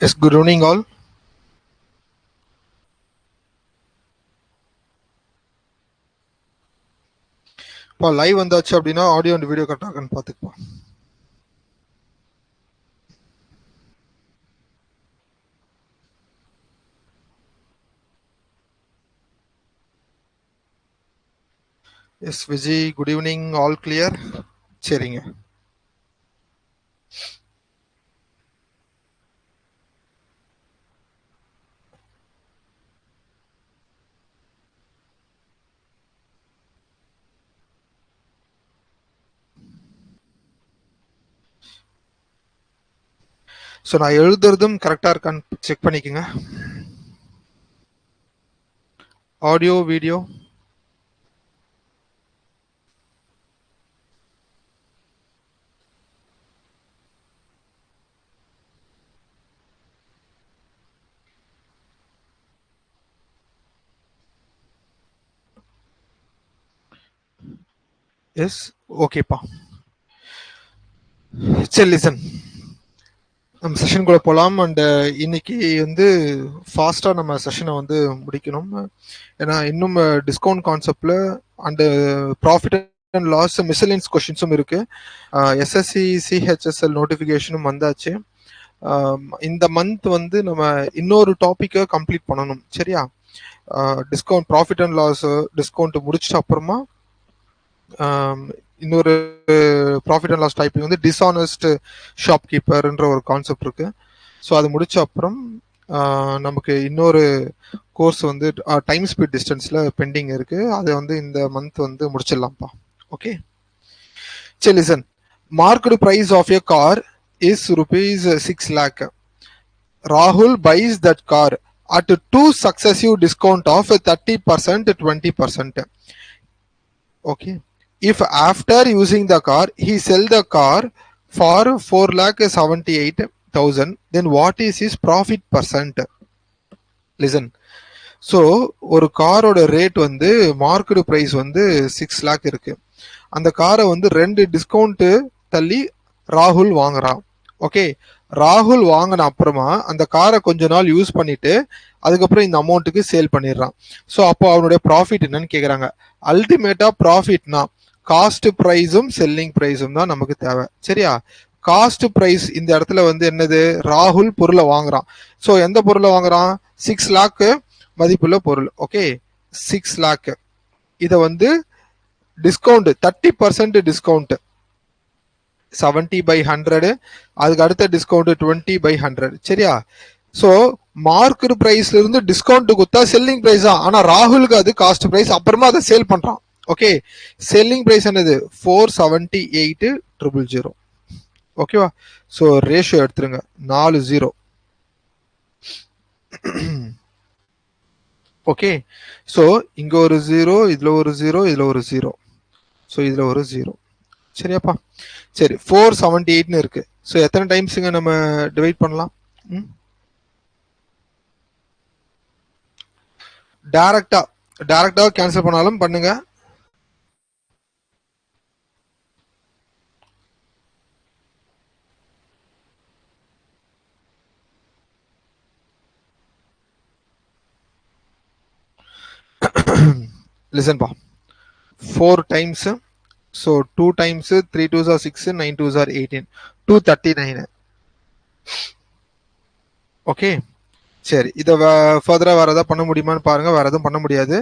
Yes, good evening all. இப்போ live வந்தாச்சு அப்படின்னா ஆடியோ அண்ட் வீடியோ கட் ஆகுன்னு பார்த்துக்குப்போம். Yes Vijay, good evening, all clear. சரிங்க. ஸோ நான் எழுதுறதும் கரெக்டாக இருக்கான்னு செக் பண்ணிக்கோங்க. ஆடியோ வீடியோ எஸ் ஓகேப்பா. சரி, லிசன், நம்ம செஷனுக்குள்ளே போகலாம். அண்டு இன்னைக்கு வந்து ஃபாஸ்ட்டாக நம்ம செஷனை வந்து முடிக்கணும். ஏன்னா இன்னும் டிஸ்கவுண்ட் கான்செப்டில் அண்டு ப்ராஃபிட் அண்ட் லாஸ் மிஸ்செலியன்ஸ் கொஷின்ஸும் இருக்குது. எஸ்எஸ்சி சிஹெச்எஸ்எல் நோட்டிஃபிகேஷனும் வந்தாச்சு. இந்த மந்த் வந்து நம்ம இன்னொரு டாப்பிக்கை கம்ப்ளீட் பண்ணணும். சரியா? Discount profit and loss discount முடிச்சிட்ட அப்புறமா இன்னொரு ப்ராஃபிட் அண்ட் லாஸ் டைப்பிங் வந்து டிஸ்ஆனஸ்ட் ஷாப்கீப்பர்ன்ற ஒரு கான்செப்ட் இருக்கு. ஸோ அது முடிச்ச அப்புறம் நமக்கு இன்னொரு கோர்ஸ் வந்து டைம் ஸ்பீட் டிஸ்டன்ஸில் பெண்டிங் இருக்கு. அதை வந்து இந்த மந்த் வந்து முடிச்சிடலாம்ப்பா. ஓகே, சரி, listen. Market price of a car is rupees 6 lakh. Rahul buys that car at 2 successive discount of 30%, 20%. Okay. If after using the car, he sell the car for 4,78,000, then what is his profit percent? Listen. So ஒரு காரோட rate வந்து market price வந்து 6 lakh இருக்கு. அந்த காரை வந்து 2 discount தள்ளி ராகுல் வாங்குறான். ஓகே, ராகுல் வாங்கின அப்புறமா அந்த காரை கொஞ்ச நாள் யூஸ் பண்ணிட்டு அதுக்கப்புறம் இந்த அமௌண்ட்டுக்கு சேல் பண்ணிடுறான். ஸோ அப்போ அவனுடைய ப்ராஃபிட் என்னன்னு கேட்குறாங்க. அல்டிமேட்டா ப்ராஃபிட்னா காஸ்ட் ப்ரைஸும் செல்லிங் ப்ரைஸும் தான் நமக்கு தேவை. சரியா? காஸ்ட் ப்ரைஸ் இந்த இடத்துல வந்து என்னது? ராகுல் பொருளை வாங்குறான். ஸோ எந்த பொருளை வாங்குறான்? 6 lakh மதிப்புள்ள பொருள். Okay, 6 lakh. இதை வந்து டிஸ்கவுண்ட் 30% டிஸ்கவுண்ட் 70/100, அதுக்கு அடுத்த டிஸ்கவுண்ட் 20/100. சரியா? ஸோ மார்க்கெட் பிரைஸ்ல இருந்து டிஸ்கவுண்ட் கொடுத்தா செல்லிங் பிரைஸ் தான். ஆனா ராகுலுக்கு அது காஸ்ட் பிரைஸ். அப்புறமா அதை சேல் பண்றான். ஓகே, செல்லிங் பிரைஸ் என்னது? 478,000. ஓகேவா? ஸோ ரேஷியோ எடுத்துருங்க, 4-0. ஓகே, ஸோ இங்க ஒரு 0, இதுல ஒரு 0, இதுல ஒரு 0, ஸோ இதுல ஒரு 0. சரியாப்பா? சரி, 478 இருக்கு. ஸோ எத்தனை டைம்ஸுங்க நம்ம டிவைட் பண்ணலாம்? டைரக்டா கேன்சல் பண்ணாலும் பண்ணுங்க. லிசன் பா, 4 times. So 2 times 3 2s are 6, 9 2s are 18, 239. Okay, சரி, இதை ஃபர்தரா வேற ஏதாவது பண்ண முடியுமான்னு பாருங்க. வேற எதுவும் பண்ண முடியாது.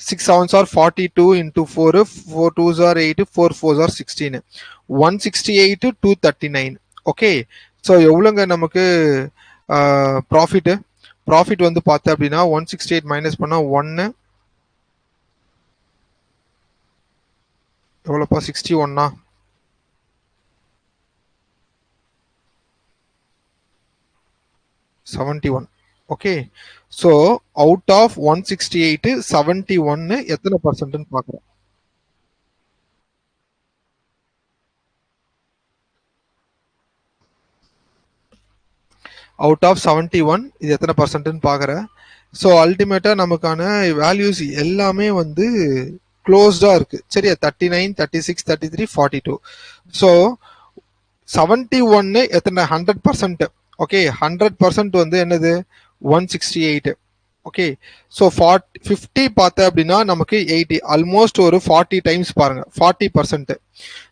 6 7s are 42 into 4, 4 2s are 8, 4 4s are 16, 168, 239. Okay, so எவ்வளோங்க நமக்கு ப்ராஃபிட் வந்து பார்த்தேன் அப்படின்னா 168 மைனஸ் பண்ணா 1 எவ்வளோப்பா? 61. 71. ஓகே, ஸோ அவுட் ஆஃப் 168 71 எத்தனை பர்சன்ட்னு பார்க்குறோம். அவுட் ஆஃப் 71 இது எத்தனை பர்சன்ட்னு பார்க்குறேன். ஸோ அல்டிமேட்டா நமக்கான வேல்யூஸ் எல்லாமே வந்து க்ளோஸ்டா இருக்கு. சரியா? 39, 36, 33, 42. ஸோ 71 எத்தனை? 100%. ஓகே 100% வந்து என்னது 168. ஓகே ஸோ 50 பார்த்த அப்படின்னா நமக்கு 80, ஆல்மோஸ்ட் ஒரு 40 டைம்ஸ் பாருங்க 40%.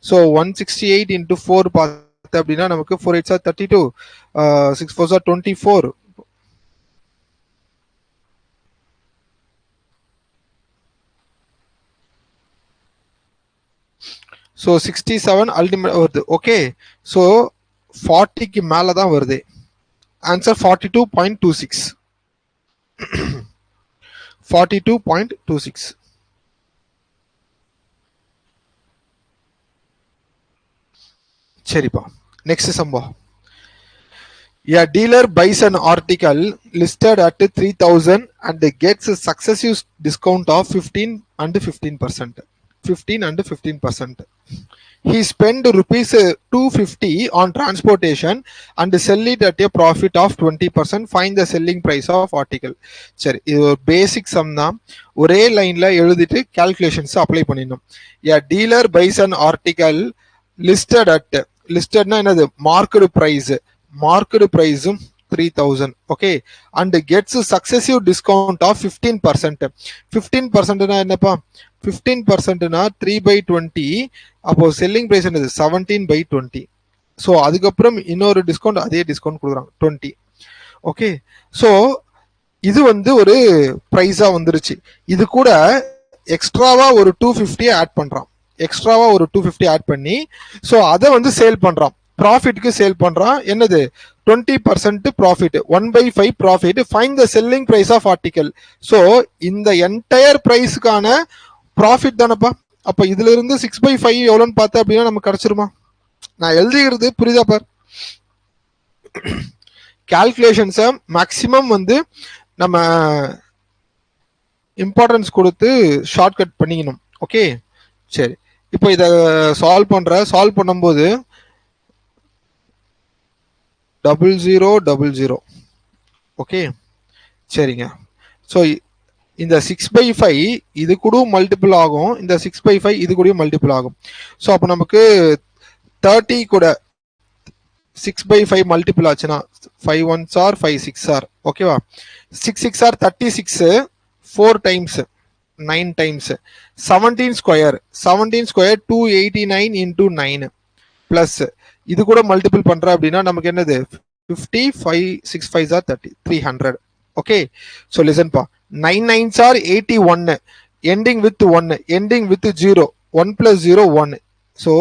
ஸோ 168 இன்டூ 4 பார்த்த அப்படின்னா நமக்கு 4 8 32, 6 4 24. ஸோ 67 அல்டிமேட் வருது. ஓகே ஸோ 40க்கு மேலே தான் வருது. ஆன்சர் 42.26. 42.26. சரிப்பா, நெக்ஸ்ட் சம்பவம். A dealer buys an article listed at 3,000 and gets a successive discount of 15 and 15%. 15 and 15%. He spent rupees 250 on transportation and sell it at a profit of 20%. Find the selling price of article. சரி, இது ஒரு பேசிக் some தான். ஒரே லைன்ல எழுதிட்டு calculations apply பண்ணிடணும். A dealer buys an article listed at, listedனா என்னது, மார்க்கெட் பிரைஸ், மார்க்கெட் பிரைஸும் 3,000. Okay and gets successive discount of 15%. 15%னா என்னப்பா, 15%னா 3/20. அப்போ செல்லிங் பிரைஸ் என்னது 17/20. ஸோ அதுக்கப்புறம் இன்னொரு டிஸ்கவுண்ட், அதே டிஸ்கவுண்ட் கொடுக்குறாங்க 20. ஓகே ஸோ இது வந்து ஒரு ப்ரைஸா வந்துருச்சு. இது கூட எக்ஸ்ட்ராவா ஒரு 250 ஆட் பண்றான். எக்ஸ்ட்ராவா ஒரு 250 ஆட் பண்ணி ஸோ அதை வந்து சேல் பண்றான், ப்ராஃபிட்க்கு சேல் பண்றான். என்னது 20% profit, 1/5 profit. Find the selling price of article. So இந்த என்டையர் பிரைஸுக்கான ப்ராஃபிட் தானப்பா. அப்ப இதுல இருந்து 6/5 எவ்வளோன்னு பார்த்தா அப்படின்னா நமக்கு கிடைச்சிருமா? நான் எழுதிக்கிறது புரியுதா பார். கால்குலேஷன்ஸை மேக்சிமம் வந்து நம்ம இம்பார்ட்டன்ஸ் கொடுத்து ஷார்ட்கட் பண்ணிக்கணும். ஓகே சரி, இப்போ இதை சால்வ் பண்ணும்போது 0000. ஓகே சரிங்க. ஸோ இந்த 6/5 இது கூட மல்டிபிள் ஆகும், இந்த 6/5 இது கூட மல்டிபிள் ஆகும். ஸோ அப்போ நமக்கு 30 கூட 6/5 மல்டிபிள் ஆச்சுன்னா 5 1s are 5 6 are. ஓகேவா, 6 6 are 36, 4 times 9 times 17 square 289 into 9 plus இது கூட மல்டிபிள் பண்ற அப்படின்னா நமக்கு என்னது 50, 5 6 5s are 30, 300. Okay so listen பா, 9 9s are 81, ending with 1, ending with 0, 1 plus 0 1. So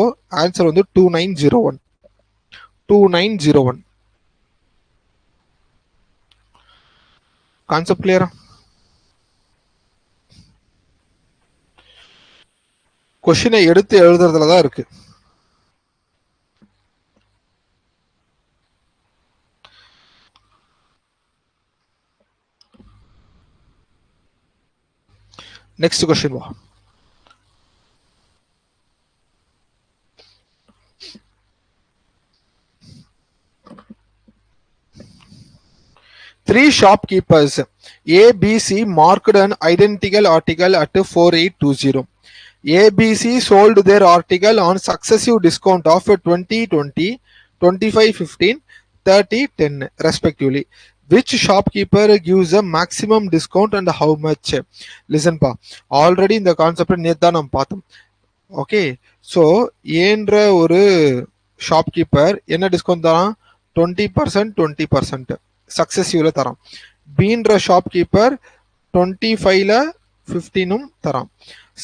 answer வந்து 2901. 2901. கான்செப்ட் கிளியரா? கொஸ்டினை எடுத்து எழுதுறதுல தான் இருக்கு. நெக்ஸ்ட் கொஸ்டின் வா. Three shopkeepers A, B, C marked an identical article at 4820. A, B, C sold their article on successive discount of 20 20, 25 15, 30 10 respectively. Which shopkeeper gives a maximum discount and how much? Listen pa, already இந்த concept நேத்து தான் நம்ம பார்த்தோம். Okay so ஏன்ற ஒரு shopkeeper என்ன discount தரான், 20% 20% சக்சஸிவ்ல தரான். பீன்ற ஷாப்கீப்பர் 25ல 15 தரான்.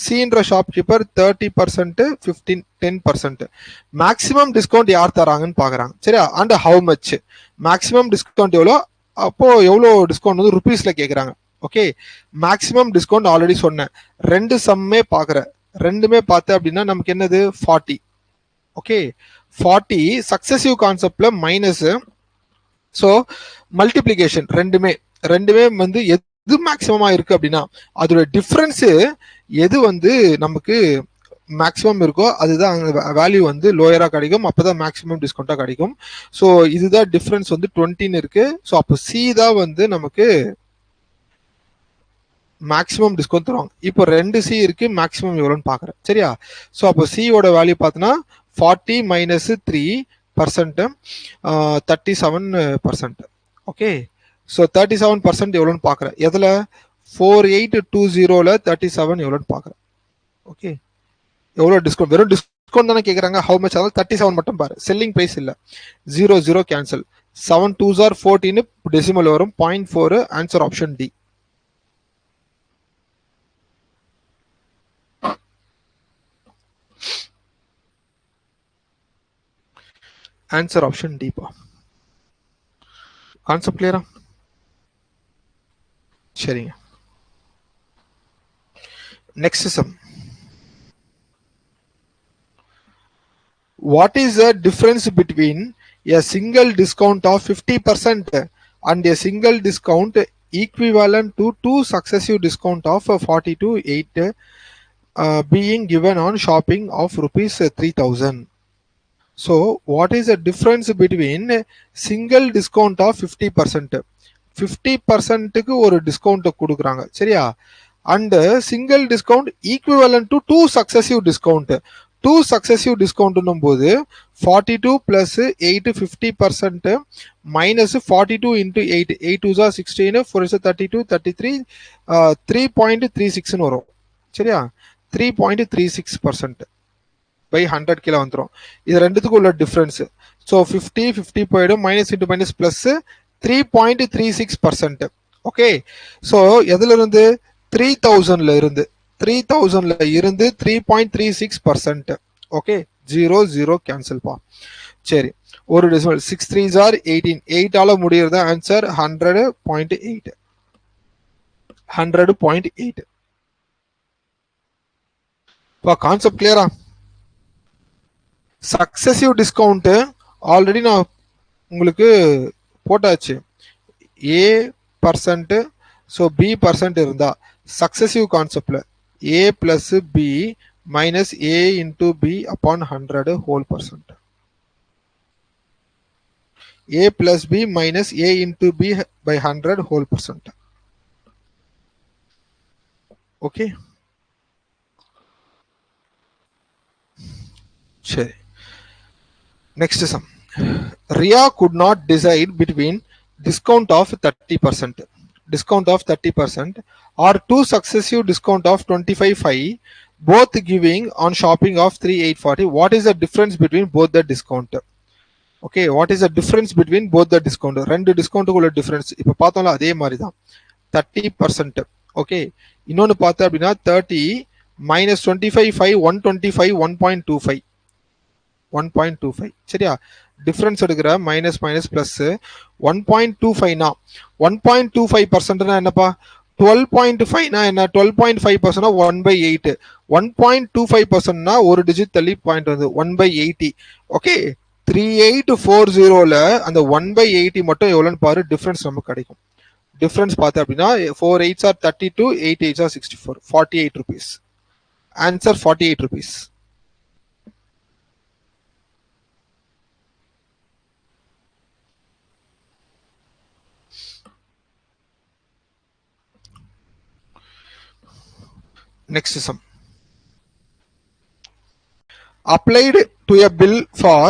சீன்ற ஷாப்கீப்பர் 30% 15 10%. மேக்ஸிமம் டிஸ்கவுண்ட் யார் தராங்கன்னு பாக்குறாங்க. சரியா, and how much, maximum discount எவ்வளோ, அப்போ எவ்வளோ டிஸ்கவுண்ட் வந்து ருபீஸ்ல கேட்குறாங்க. ஓகே மேக்ஸிமம் டிஸ்கவுண்ட் ஆல்ரெடி சொன்னேன், ரெண்டு சம்மே பார்க்குற, ரெண்டுமே பார்த்து அப்படின்னா நமக்கு என்னது 40. ஓகே 40 சக்சஸிவ் கான்செப்ட்ல மைனஸ். ஸோ மல்டிப்ளிகேஷன் ரெண்டுமே வந்து எது மேக்சிமமா இருக்கு அப்படின்னா அதோட டிஃபரன்ஸ் எது வந்து நமக்கு மேக்ஸிமம் இருக்கோ அதுதான் வேல்யூ வந்து லோயரா கிடைக்கும், அப்பதான் மேக்ஸிமம் டிஸ்கவுண்டா கிடைக்கும். ஸோ இதுதான் டிஃபரன்ஸ் வந்து 20 இருக்கு. ஸோ அப்போ சி தான் வந்து நமக்கு மேக்ஸிமம் டிஸ்கவுண்ட் தருவாங்க. இப்போ 2 சி இருக்கு, மேக்ஸிமம் எவ்வளோன்னு பாக்குறேன். சரியா, ஸோ அப்போ சியோட வேல்யூ பார்த்தோன்னா 40 - 3 37%. ஓகே, ஸோ 37% எவ்வளோன்னு பார்க்குறேன். எதில் 4820ல் 37 எவ்வளோன்னு பார்க்குறேன். ஓகே, எவ்வளோ டிஸ்கவுண்ட், வெறும் டிஸ்கவுண்ட் தானே கேட்குறாங்க. ஹவு மச் ஆகும், 37 மட்டும் பாரு, செல்லிங் ப்ரைஸ் இல்லை. 0 கேன்சல். 7 2s are 14 டெசிமல் வரும். 0.4 answer option D. Answer option D பா. கான்செப்ட் கிளியரா? சரிங்க. Next sum. What is the difference between a single discount of 50% and a single discount equivalent to two successive discount of 42.8 being given on shopping of rupees 3000? So what is the difference between single discount of 50%? 50%க்கு ஒரு discount கொடுக்குறாங்க, சரியா? And single discount equivalent to two successive discount. Two successive டிஸ்கவுண்ட்னும் போது 42 plus 8 50% minus 42 into 8 8 2 16 4 32 33 3.36 வரும், சரியா? 3.36% by 100 kilo வந்துடும். இது ரெண்டுத்துக்கு உள்ள டிஃபரன்ஸ். ஸோ 50 போயிடும், minus into minus plus 3.36%. Okay, so எதுல இருந்து 3000ல இருந்து 3.36%. ஓகே, 0 கேன்சல் பா. சரி, ஒரு டெசிமல் 6 3s are 18. 8 ஆல முடியறது ஆன்சர் 100.8. 100.8 பா. கான்செப்ட் கிளியரா? சக்சசிவ் டிஸ்கவுண்ட் ஆல்ரெடி நான் உங்களுக்கு போட்டாச்சு. A percent, so B percent இருந்தா சக்சசிவ் கான்செப்ட்ல A plus B minus A into B upon 100 whole percent. A plus B minus A into B by 100 whole percent. Okay, சரி. Next sum. Riya could not decide between discount of 30%, discount of 30% or two successive discount of 25.5 both giving on shopping of 3,840. What is the difference between both the discount? Okay, what is the difference between both the discount? ரெண்டு டிஸ்கவுண்ட்டுக்குள்ள difference இப்போ பார்த்தோம்ல அதே மாதிரி தான் 30%. Okay, இன்னொன்று பார்த்தா அப்படின்னா 30 minus 25.5 125 1.25 1.25, சரியா? டிஃபரன்ஸ் எடுக்கிற மைனஸ் மைனஸ் பிளஸ் 1.25னா 1.25%னா என்னப்பா? 12.5னா என்ன? 12.5% 1/8. 1.25%னா ஒரு டிஜிட் தள்ளி பாயிண்ட் வந்து 1/80. ஓகே, 3840ல அந்த 1/80 மட்டும் எவ்வளோன்னு பாரு, டிஃபரன்ஸ் நமக்கு கிடைக்கும். டிஃபரன்ஸ் பார்த்து அப்படின்னா 4 8s are 32, 8 8s are 64, 48 rupees. Answer 48 rupees. Next sum. Applied to a bill for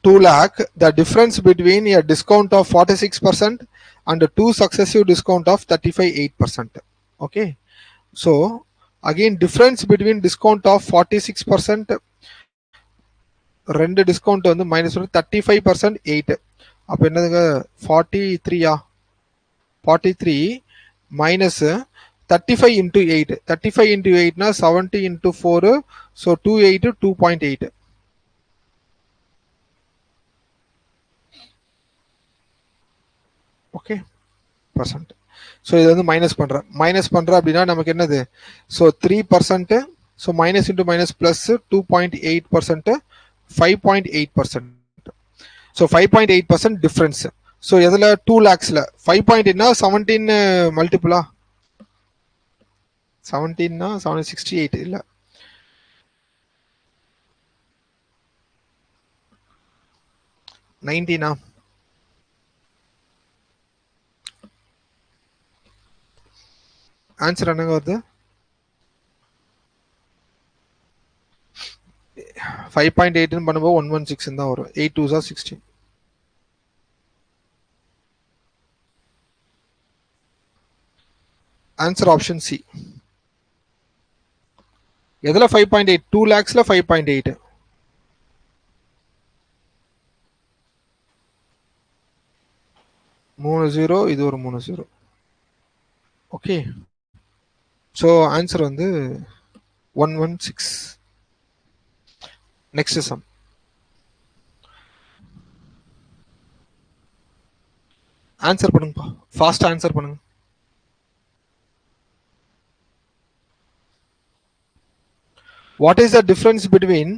2 lakh, the difference between a discount of 46% and two successive discount of 35.8%. Okay, so again difference between discount of 46%, ரெண்டு discount வந்து minus 35% 8. அப்போ என்னதுங்க 43 43 minus 35 into 8. 35 into 8 na 70 into 4, so 28 2.8. Okay percent. So இது வந்து minus பண்ணுறேன் அப்படின்னா நமக்கு என்னது? So 3%, so minus into minus plus 2.8%, 5.8%. So 5.8% difference. So எதில் 2 lakhsல 5.8னா 17 மல்டிபிளா? 17னா 768 இல்லை, நைன்டீனா? ஆன்சர் என்னங்க வருது? 5.8 பண்ணும்போது 116 தான் வரும். 8 2s are 16. Answer option C. எதுல 5.8? 2 lakhsல 5.8. மூணு ஜீரோ, இது ஒரு 3 0. ஓகே, ஸோ ஆன்சர் வந்து 116. Next sum. ஆன்சர் பண்ணுங்கப்பா, ஃபாஸ்ட் ஆன்சர் பண்ணுங்க. What is the difference between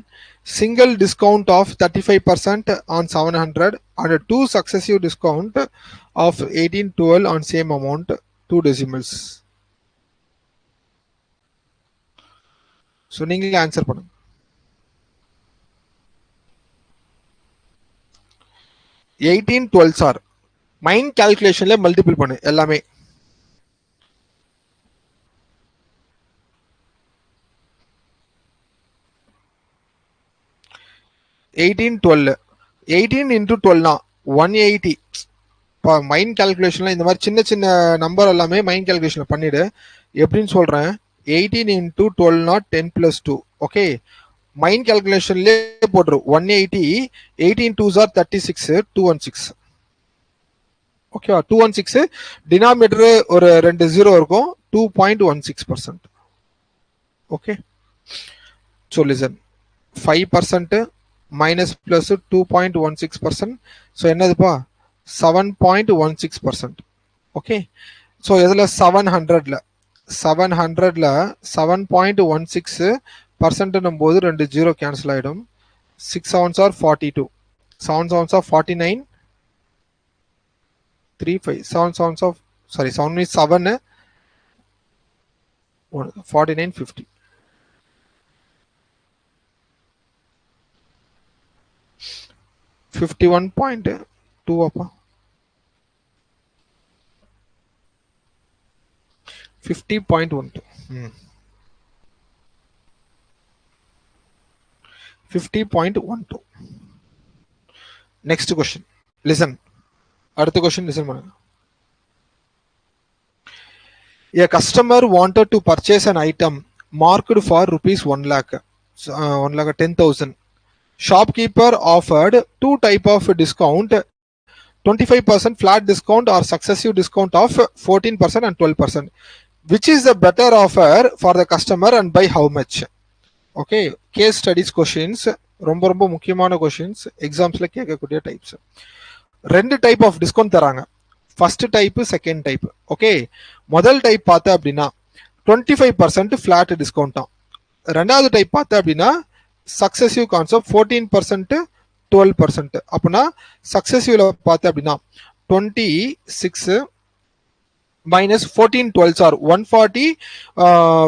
single discount of 35% on 700 and a two successive discount of 1812 on same amount, 2 decimals? So நீங்களே answer பண்ணுங்க. 1812 sir mind கால்குலேஷன்ல multiple பண்ணு எல்லாமே. Eighteen into 12 180. இப்போ mind கால்குலேஷன்ல இந்த மாதிரி சின்ன சின்ன நம்பர் எல்லாமே மைண்ட் கால்குலேஷன்ல பண்ணிடு. எப்படின்னு சொல்றேன். 18 இன்டூ 12 10 + 2. ஓகே, மைண்ட் கால்குலேஷன்லேயே போட்டுரு 180. 18 2s are 36, 216. ஓகேவா, 216. டினாமினேட்டர் ஒரு 2 0 இருக்கும். 2.16%. Okay, so listen. 5% minus plus 2.16%. So என்னதுப்பா 7.16%. ஓகே, ஸோ இதில் 700ல 7.16% போது 2 0 கேன்சல் ஆகிடும். 6 7s are 42, 7 7s are 49, 3 5 7 7s of sorry 7 is 7, 49 50. 51.2 அப்பா 50.12. 50.12. next question, listen. அடுத்த question listen பண்ணுங்க. A customer wanted to purchase an item marked for rupees 1 lakh, 1,10,000. Shopkeeper offered two type of discount, 25% flat discount or successive discount of 14% and 12%. Which is the better offer for the customer and by how much? Okay, case studies questions, ரொம்ப ரொம்ப முக்கியமான questions, எக்ஸாம்ஸ்ல கேட்கக்கூடிய types. 2 type of discount தராங்க. First type, second type. Okay, முதல் type பார்த்த அப்படின்னா 25% flat discount தான். ரெண்டாவது டைப் பார்த்த அப்படின்னா சக்சஸிவ் கான்செப்ட் 14% 12%. அப்படின்னா சக்சஸிவ்ல பார்த்த அப்படின்னா 26 minus 14 12s are 140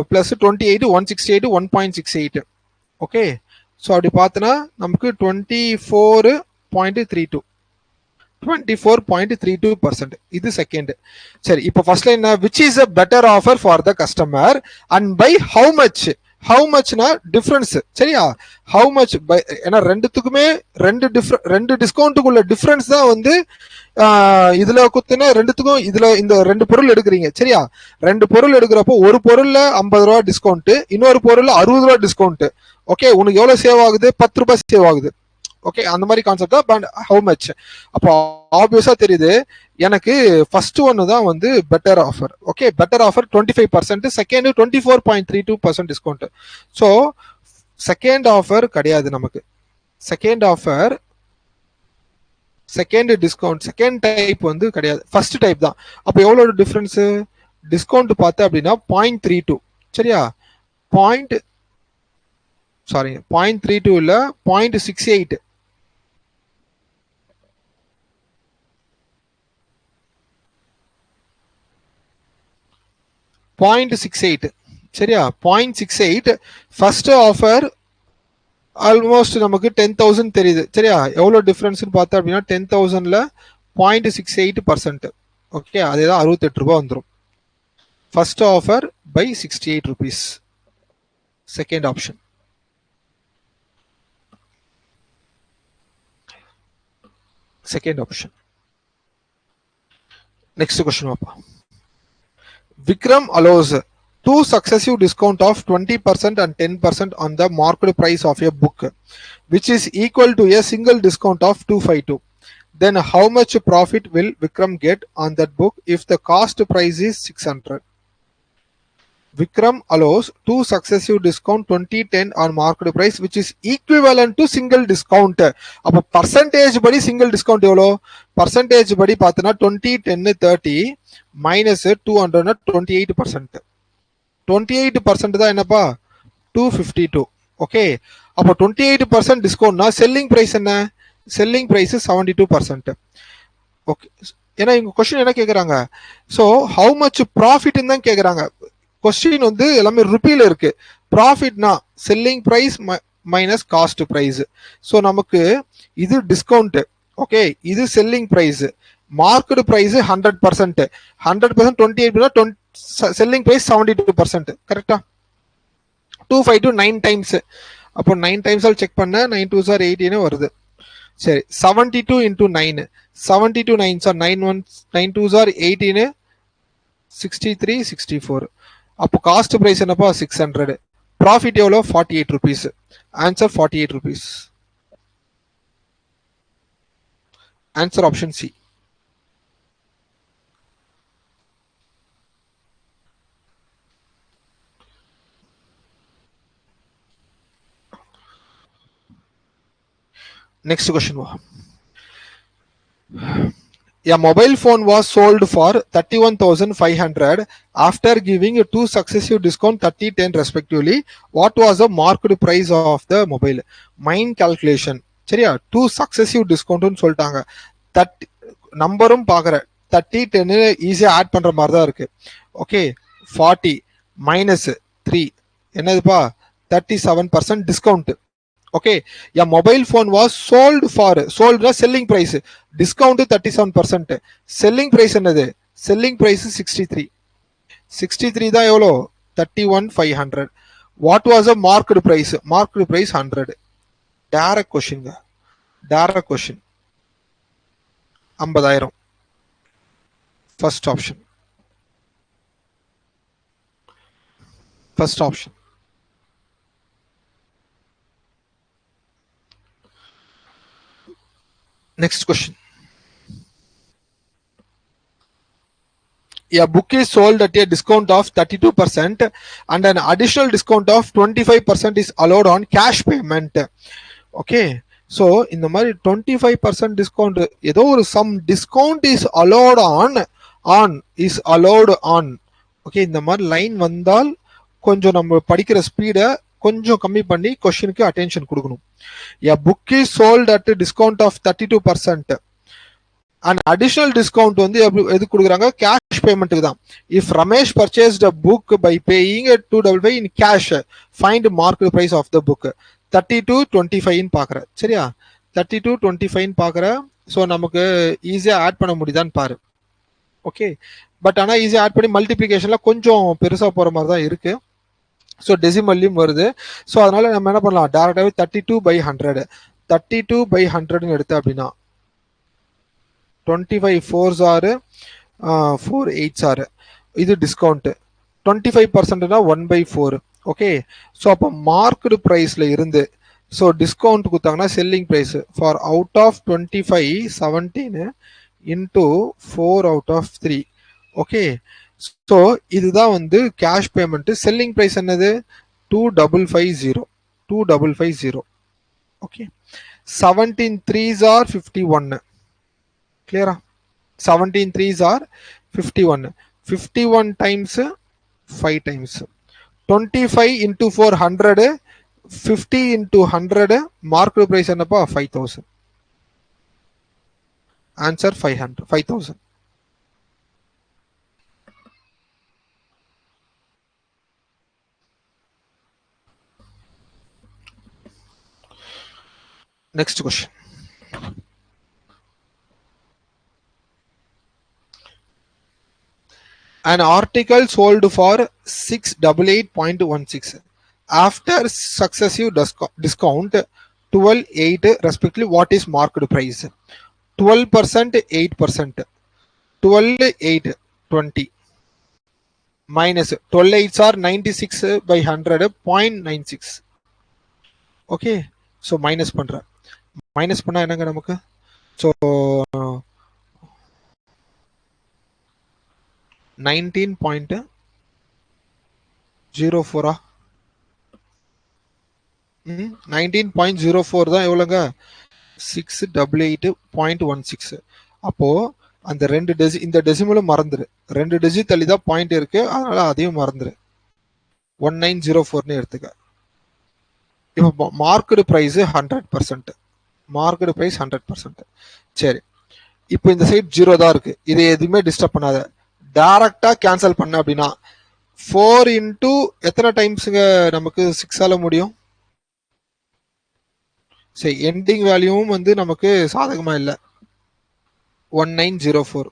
plus 28 168 1.68. Okay, so அப்படி பார்த்தோன்னா நமக்கு 24.32 24.32%. இது செகண்ட். சரி, இப்போ ஃபர்ஸ்ட்ல என்ன, which is a better offer for the customer and by how much? How மச்னா டிஃபரன்ஸ். சரியா, ஹவு மச் பை, ஏன்னா ரெண்டுத்துக்குமே ரெண்டு டிஸ்கவுண்ட்டுக்குள்ள டிஃபரன்ஸ் தான் வந்து இதுல குத்துனா ரெண்டுத்துக்கும். இதுல இந்த 2 பொருள் எடுக்கிறீங்க. சரியா, 2 பொருள் எடுக்கிறப்போ ஒரு பொருள்ல 50 ரூபா டிஸ்கவுண்ட், இன்னொரு பொருள்ல 60 ரூபா டிஸ்கவுண்ட். ஓகே, உனக்கு எவ்வளவு சேவ் ஆகுது? 10 ரூபாய் சேவ் ஆகுது. ஓகே, அந்த மாதிரி கான்செப்ட் தான். பட் ஹவு மச், அப்போ ஆப்வியஸா தெரியுது எனக்கு ஃபர்ஸ்ட் ஒன்னு தான் வந்து better offer. Okay, better offer 25%, second 24.32% discount. So second offer கிடையாது நமக்கு. Second offer, second discount, second type வந்து கிடையாது, ஃபர்ஸ்ட் டைப் தான். அப்போ எவ்வளவு டிஃபரன்ஸ்? டிஸ்கவுண்ட் பார்த்தா அப்படின்னா 0.32. சரியா, 0.32 இல்ல 0.68. 0.68. சரியா, 0.68. ஃபர்ஸ்ட் ஆஃபர் ஆல்மோஸ்ட் நமக்கு 10,000 தெரியுது. சரியா, எவ்வளவு டிஃபரன்ஸ் பார்த்தா அப்படின்னா 10,000ல 0.68%. ஓகே, அதேதான் 68 ரூபாய் வந்துடும். First offer by 68 rupees. Second option. second option. Next question. Vikram allows two successive discount of 20% and 10% on the market price of a book, which is equal to a single discount of 252. Then how much profit will Vikram get on that book if the cost price is 600? Vikram allows two successive discount 20, 10 on market price, which is equivalent to single discount. அப்போ percentage படி single discount எவ்வளோ? percentage படி பார்த்தனா 20, 10, 30 minus 200 28%. 28% தான் என்னப்பா? 252. Okay, அப்போ 28% டிஸ்கவுண்ட்னா selling price என்ன? Selling price 72%. ஓகே, ஏன்னா இங்க கொஸ்டின் என்ன கேக்குறாங்க? ஸோ ஹவு மச் ப்ராஃபிட் தான் கேக்குறாங்க. கொஸ்டின் வந்து எல்லாமே ருபியில இருக்கு. ப்ராஃபிட்னா selling price minus cost price. So நமக்கு இது டிஸ்கவுண்ட், ஓகே, இது selling price. Market price 100%, 100% 28, selling price 72%. கரெக்டா? 252 9 டைம்ஸ். அப்போ 9 டைம்ஸ் செக் பண்ண 9 2s are 18 வருது. சரி, 72 into 9, 72 9s are 9 1, 9 2s are 18, 63 64. அப்போ காஸ்ட் பிரைஸ் என்னப்பா? 600. ப்ராஃபிட் எவ்வளோ? 48 rupees. Answer 48 rupees. Answer option C. Next question. A mobile phone was sold for 31,500 after giving two successive discount 30, 10 respectively. What was the market price of the mobile? Mind calculation. சரியா? two successive discount சொல்லிட்டாங்க. 30 நம்பரும் பாக்குற 30 10 ஈஸியா add பண்ற மாதிரி தான் இருக்கு. Okay, 40 minus 3 என்னதுப்பா? 37% discount. Okay, a mobile phone was sold for, sold selling price, discount 37%. selling price என்னது? selling price 63. 63 தான் எவ்வளோ? 31,500. what was the market price? market price 100. direct question. direct question. 50,000. first option. first option. Next question. A book is sold at a discount of 32% and an additional discount of 25% is allowed on cash payment. Okay, so in the மாதிரி 25% discount ஏதோ ஒரு some discount is allowed on is allowed on. Okay, இந்த மாதிரி line வந்தால் கொஞ்சம் நம்ம படிக்கிற ஸ்பீடை கொஞ்சம் கம்மி பண்ணி கொஸ்டினுக்கு அட்டென்ஷன் கொடுக்கணும். A book is sold at a discount of 32%. and additional discount வந்து எது கொடுக்குறாங்க? கேஷ் பேமெண்ட்டுக்கு தான். if Ramesh purchased a book by paying 255 in cash, find market price of the book. 3225 பாக்குற. சரியா? 3225 பாக்குற. ஸோ நமக்கு ஈஸியா ஆட் பண்ண முடியுதான்னு பாரு. ஓகே, பட் ஆனா ஈஸியா ஆட் பண்ணி மல்டிபிளிகேஷன்ல கொஞ்சம் பெருசா போற மாதிரி தான் இருக்கு. ஸோ டெசிமல்லையும் வருது. ஸோ அதனால நம்ம என்ன பண்ணலாம்? டேரக்டாவே 32/100, 32/100 எடுத்து அப்படின்னா 25 4s are 4 8s are, இது டிஸ்கவுண்ட். 25%னா 1/4. ஓகே, ஸோ அப்போ மார்க்கெட் பிரைஸ்ல இருந்து ஸோ டிஸ்கவுண்ட் கொடுத்தாங்கன்னா selling price for out of 25 17 into 4 out of 3. Okay, so இதுதான் வந்து கேஷ் பேமெண்ட். செல்லிங் பிரைஸ் என்னது? 2550. 2550. Okay, 17 3s are 51. கிளியரா? 17 3s are 51. 51 times 5 times 25 into 4 100, 50 into 100. Market price என்னப்பா? 5000. Answer 5000. Next question. An article sold for 688.16 after successive discount 12 8 respectively. What is market price? 12%, 8%. 12, 8, 20. Minus 12 8s are 96 by 100, 0.96. Okay, so minus பண்ணுறேன். Minus பண்ணால் என்னங்க நமக்கு? So 19.04 19.04 தான் எவ்வளோங்க? 688.16. அப்போ அந்த ரெண்டு இந்த டெசிமலும் மறந்துரு, 2 டிஜிட் தள்ளி தான் பாயிண்ட் இருக்கு, அதனால அதையும் மறந்துரு. 1904ன்னு எடுத்துக்க. இப்போ மார்க்கெட் பிரைஸ் 100%. Market price 100%. சரி, இப்போ இந்த சைட் 0 தான் இருக்கு, இதை எதுவுமே டிஸ்டர்ப் பண்ணாத. டைரக்டா கேன்சல் பண்ண அப்படின்னா 4 இன்டூ எத்தனை டைம்ஸுங்க நமக்கு 6ஆல முடியும்? சரி, எண்டிங் வேல்யூவும் வந்து நமக்கு சாதகமா இல்லை. 1904.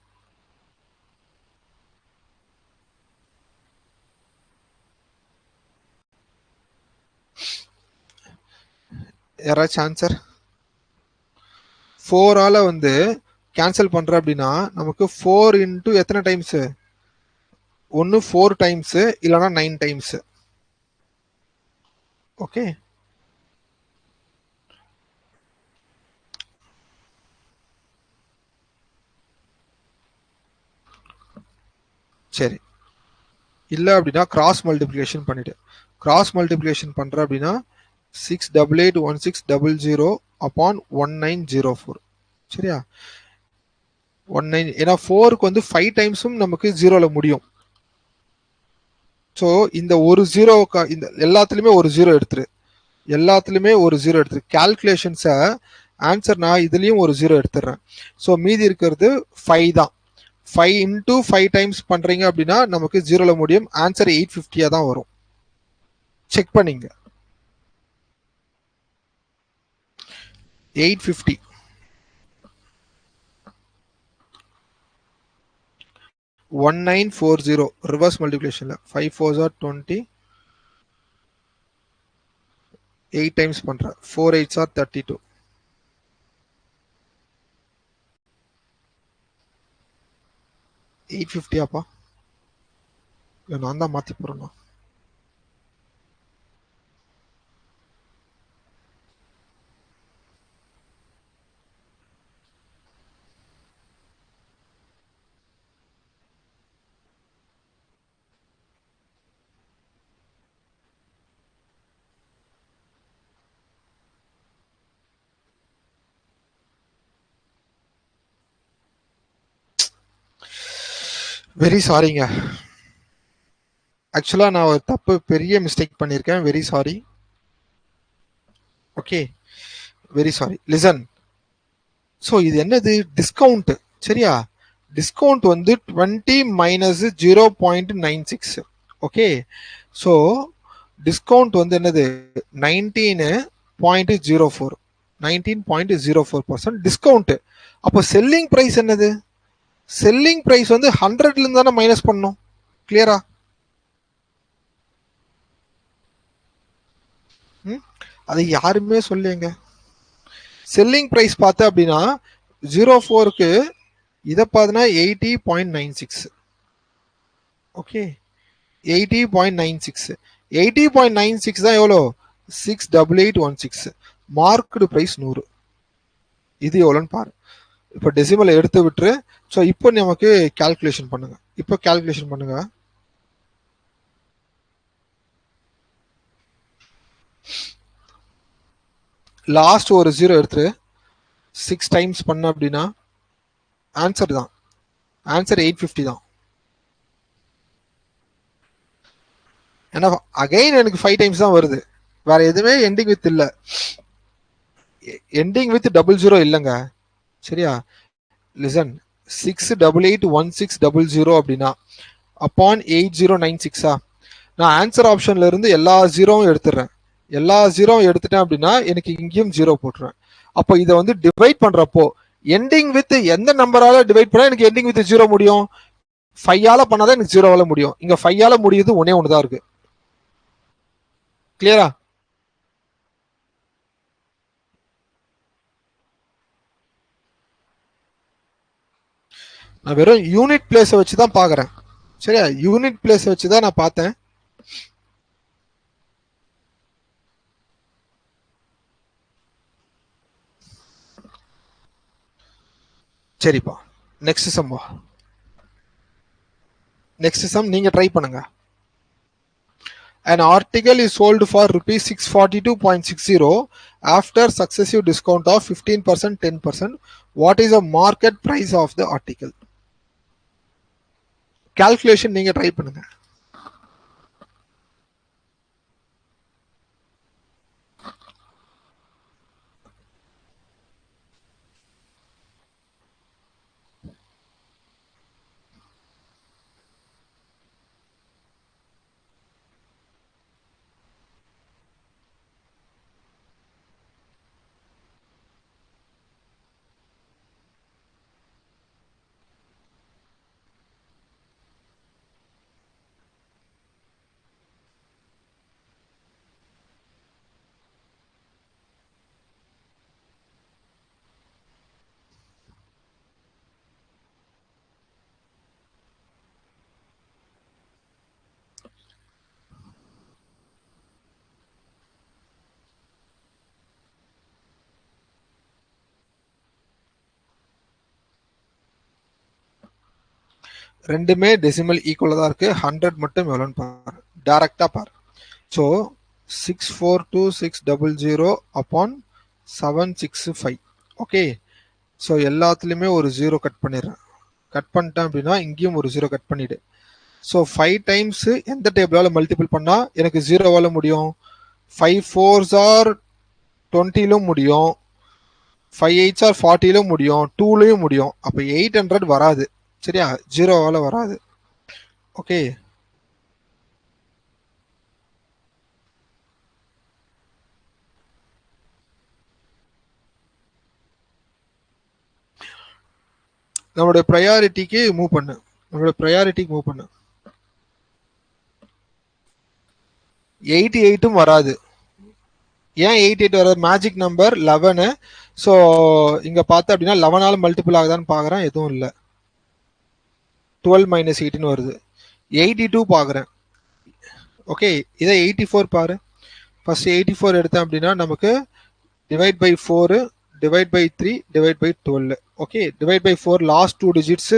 யாராச்சும் ஆன்சர்? 4ஆல வந்து கேன்சல் பண்ற அப்படின்னா நமக்கு 4 இன்டூ எத்தனை டைம்ஸ்? ஒன்று 4 டைம்ஸ், இல்லைனா 9 டைம்ஸ். ஓகே, சரி. இல்லை அப்படின்னா கிராஸ் மல்டிப்ளிகேஷன் பண்ணிட்டு, கிராஸ் மல்டிப்ளிகேஷன் பண்ற அப்படின்னா 6881600 அப்பான் 1904. சரியா? 19, ஏன்னா 4க்கு வந்து 5 டைம்ஸும் நமக்கு 0ல முடியும். ஸோ இந்த ஒரு 0 இந்த எல்லாத்துலயுமே ஒரு 0 எடுத்துரு, எல்லாத்துலயுமே ஒரு 0 எடுத்துரு. கால்குலேஷன்ஸை ஆன்சர் நான் இதுலயும் ஒரு 0 எடுத்துடுறேன். ஸோ மீதி இருக்கிறது 5 தான். 5 இன்டூ 5 டைம்ஸ் பண்றீங்க அப்படின்னா நமக்கு 0ல முடியும். ஆன்சர் 850 தான் வரும். செக் பண்ணிங்க. 850. 1940 ரிவர்ஸ் மல்டிப்ளிகேஷன்ல 5 4s are 20, 8 டைம்ஸ் பண்றேன், 4 8s are 32. 850 அப்பா? இல்லை நான் தான் மாத்தி போறேன்னா? வெரி சாரிங்க. ஆக்சுவலா நான் ஒரு தப்பு, பெரிய மிஸ்டேக் பண்ணியிருக்கேன். Very sorry. Okay, very sorry. Listen. So இது என்னது? டிஸ்கவுண்ட். சரியா? டிஸ்கவுண்ட் வந்து 20 மைனஸ் 0.96. ஓகே, ஸோ டிஸ்கவுண்ட் வந்து என்னது? 19.04. 19.04% டிஸ்கவுண்ட். அப்போ செல்லிங் பிரைஸ் என்னது? செல்லிங் பிரைஸ் வந்து 100ல இருந்து தானே மைனஸ் பண்ணணும். கிளியரா? அது யாருமே சொல்லுங்க. செல்லிங் பிரைஸ் பார்த்த அப்படின்னா 04க்கு இதை பார்த்தனா 80.96. ஓகே, 80.96. 80.96 தான் எவ்வளோ? 68816. Market price 100. இது எவ்வளோன்னு பாரு. இப்போ டெசிமலை எடுத்து விட்டுரு. ஸோ இப்போ நமக்கு கால்குலேஷன் பண்ணுங்க. இப்போ கால்குலேஷன் பண்ணுங்க. லாஸ்ட் ஒரு 0 எடுத்துரு. 6 டைம்ஸ் பண்ண அப்படின்னா ஆன்சர் தான். ஆன்சர் 850 தான். ஏன்னா அகைன் எனக்கு 5 டைம்ஸ் தான் வருது, வேற எதுவுமே எண்டிங் வித் இல்லை. எண்டிங் வித் 00 இல்லைங்க. சரியா? லிசன், 6881600 அப்படின்னா அப்பான் 8096. நான் ஆன்சர் ஆப்ஷன்ல இருந்து எல்லா ஜீரோவும் எடுத்துடுறேன். எல்லா ஜீரோவும் எடுத்துட்டேன் அப்படின்னா எனக்கு இங்கேயும் 0 போட்டுருவேன். அப்போ இதை வந்து டிவைட் பண்றப்போ எண்டிங் வித் எந்த நம்பரால டிவைட் பண்ணா எனக்கு எண்டிங் வித் 0 முடியும்? 5ஆல பண்ணாதான் எனக்கு 0வால முடியும். இங்க 5ஆல முடியுது ஒன்னே ஒண்ணுதான் இருக்கு. கிளியரா? நான் வெறும் யூனிட் பிளேஸை வச்சு தான் பார்க்குறேன். சரியா, யூனிட் பிளேஸை வச்சு தான் நான் பார்த்தேன். சரிப்பா, நெக்ஸ்ட் சம்பா. நெக்ஸ்ட் சம் நீங்க ட்ரை பண்ணுங்க. An article is sold for rupees 642.60 after successive discount of 15%, 10%. What is the market price of the article? Calculation நீங்க ட்ரை பண்ணுங்க. ரெண்டுமே டெசிமல் ஈக்குவலாக தான் இருக்கு. 100 மட்டும் எவ்வளோன்னு பாரு, டைரக்டாக பாரு. So 642,600 upon 765. ஓகே, ஸோ எல்லாத்துலேயுமே ஒரு 0 கட் பண்ணிடுறேன். கட் பண்ணிட்டேன் அப்படின்னா இங்கேயும் ஒரு 0 கட் பண்ணிவிடு. ஸோ 5 டைம்ஸ் எந்த டேபிளால் மல்டிபிள் பண்ணால் எனக்கு 0வால் முடியும்? 5 4s are 20லும் முடியும், 5 8s are 40லும் முடியும், 2லையும் முடியும். அப்போ 800 வராது. சரியா, 0வால வராது. ஓகே, நம்மளுடைய ப்ரையாரிட்டிக்கு மூவ் பண்ணு. 88ம் வராது. ஏன் 88 வராது? Magic number 11. ஸோ இங்க பார்த்தா அப்படின்னா 11ஆல மல்டிபிள் ஆகுதான்னு பார்க்குறேன், எதுவும் இல்லை. 12 - 18 வருது. 82 பார்க்குறேன். ஓகே, இதை 84 பாரு. ஃபர்ஸ்ட் 84 எடுத்தேன் அப்படின்னா நமக்கு divide by 4, divide by 3, divide by 12. Okay, divide by 4 last 2 digits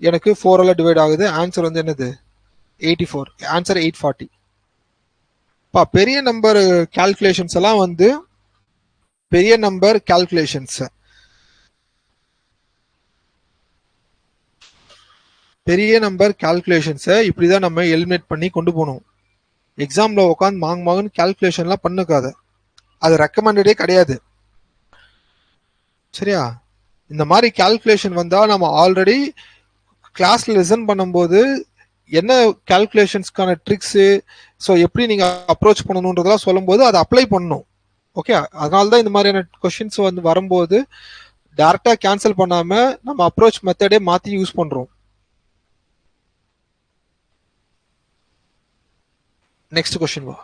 எனக்கு 4ஆல டிவைட் ஆகுது. ஆன்சர் வந்து என்னது? 84. ஆன்சர் 840. பா, பெரிய நம்பர் கால்குலேஷன்ஸ் எல்லாம் வந்து பெரிய நம்பர் கால்குலேஷன்ஸ் இப்படிதான் நம்ம எலிமினேட் பண்ணி கொண்டு போகணும். எக்ஸாம்ல உட்காந்து மாங்குன்னு கால்குலேஷன்லாம் பண்ணுக்காத, அது ரெக்கமெண்டடே கிடையாது. சரியா, இந்த மாதிரி கால்குலேஷன் வந்தா நம்ம ஆல்ரெடி கிளாஸ்ல லிசன் பண்ணும்போது என்ன கால்குலேஷன்ஸ்க்கான ட்ரிக்ஸு, ஸோ எப்படி நீங்க அப்ரோச் பண்ணணுன்றதெல்லாம் சொல்லும்போது அதை அப்ளை பண்ணணும். ஓகே, அதனால தான் இந்த மாதிரியான கொஸ்டின்ஸ் வந்து வரும்போது டைரக்டா கேன்சல் பண்ணாம நம்ம அப்ரோச் மெத்தடே மாத்தி யூஸ் பண்றோம். நெக்ஸ்ட் கொஸ்டின் வா.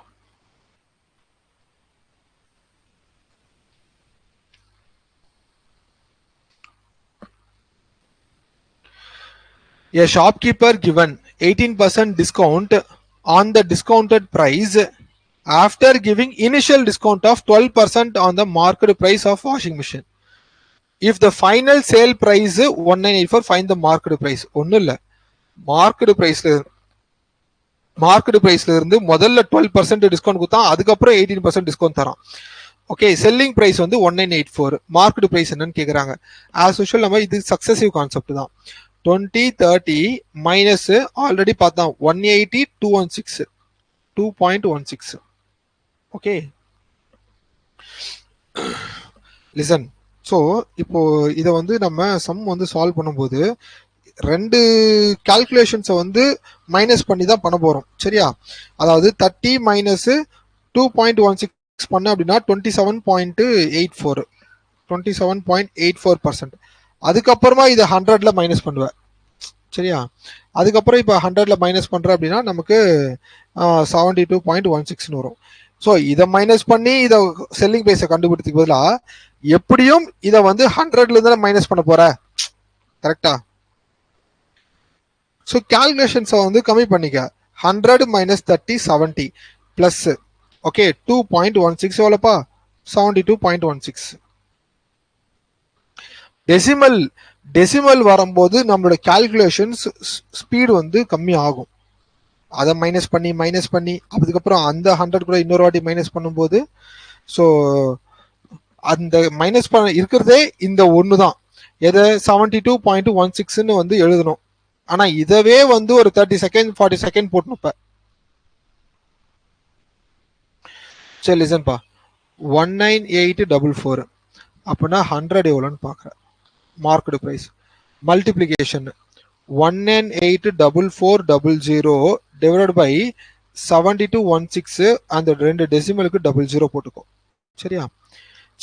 A shopkeeper given 18% discount on the discounted price after giving initial discount of 12% on the market price of washing machine. If the final sale price 1984, find the market price. ஒன்னும் இல்ல, market பிரைஸ்ல இருந்து முதல்ல 12% discount கொடுத்தா, அதுக்கப்புறம் 18% discount தரான். Okay, selling price வந்து 1984, market price என்னன்னு கேக்குறாங்க. ஆஸ் யூஷுவல் நம்ம இது சக்சசிவ் கான்செப்ட் தான். 20 30 மைனஸ் ஆல்ரெடி பார்த்தோம் 180 216 2.16. Okay, listen. ஸோ இப்போ இதை வந்து நம்ம சம் வந்து சால்வ் பண்ணும்போது ரெண்டு கால்குலேஷன்ஸை வந்து மைனஸ் பண்ணி தான் பண்ண போறோம். சரியா, அதாவது 30 மைனஸ் 2.16 பண்ண அப்படின்னா 27.84 27.84%. அதுக்கப்புறமா இதை 100ல மைனஸ் பண்ணுவேன். சரியா, அதுக்கப்புறம் இப்போ 100ல மைனஸ் பண்ற அப்படின்னா நமக்கு 72.16 வரும். ஸோ இதை மைனஸ் பண்ணி இதை செல்லிங் பிரைஸை கண்டுபிடிக்கிறதுக்கு பதிலாக எப்படியும் இதை வந்து 100ல இருந்து மைனஸ் பண்ண போற. கரெக்டா, ஸோ கால்குலேஷன்ஸை வந்து கம்மி பண்ணிக்க. 100 மைனஸ் 30 70 பிளஸ் ஓகே 2.16 எவ்வளோப்பா 72.16. டெசிமல் வரும்போது நம்மளோட கால்குலேஷன்ஸ் ஸ்பீடு வந்து கம்மி ஆகும். அதை மைனஸ் பண்ணி அதுக்கப்புறம் அந்த 100 கூட இன்னொரு வாட்டி மைனஸ் பண்ணும்போது ஸோ அந்த மைனஸ் பண்ண இருக்கிறதே இந்த ஒன்று தான். எதை 72.16 வந்து எழுதணும். ஆனால் இதவே வந்து ஒரு 30 செகண்ட் 40 செகண்ட் போட்டணுப்ப. சரி லிசன்பா 19844 அப்படின்னா 100 எவ்வளோன்னு பார்க்குறேன். Market price multiplication 1984400 divide by 7216 அந்த 2 டெசிமலுக்கு 00 போட்டுக்கோ. சரியா?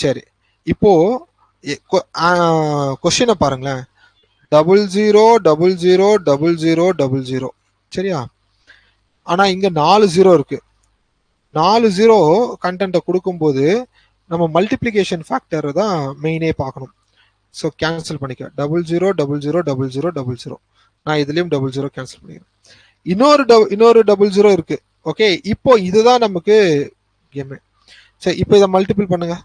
சரி, இப்போ கொஸ்டினை பாருங்களேன். 00000000. சரியா? ஆனா இங்க 4 0 இருக்கு. 4 0 கண்டென்ட்டை கொடுக்கும்போது நம்ம மல்டிப்ளிகேஷன் ஃபேக்டர் தான் மெயினே பார்க்கணும். ஸோ கேன்சல் பண்ணிக்க 00000000. நான் இதுலயும் 00 கேன்சல் பண்ணிக்கிறேன். இன்னொரு 00 இருக்கு. ஓகே, இப்போ இதுதான் நமக்கு கேம். சரி, இப்போ இதை மல்டிபிள் பண்ணுங்க.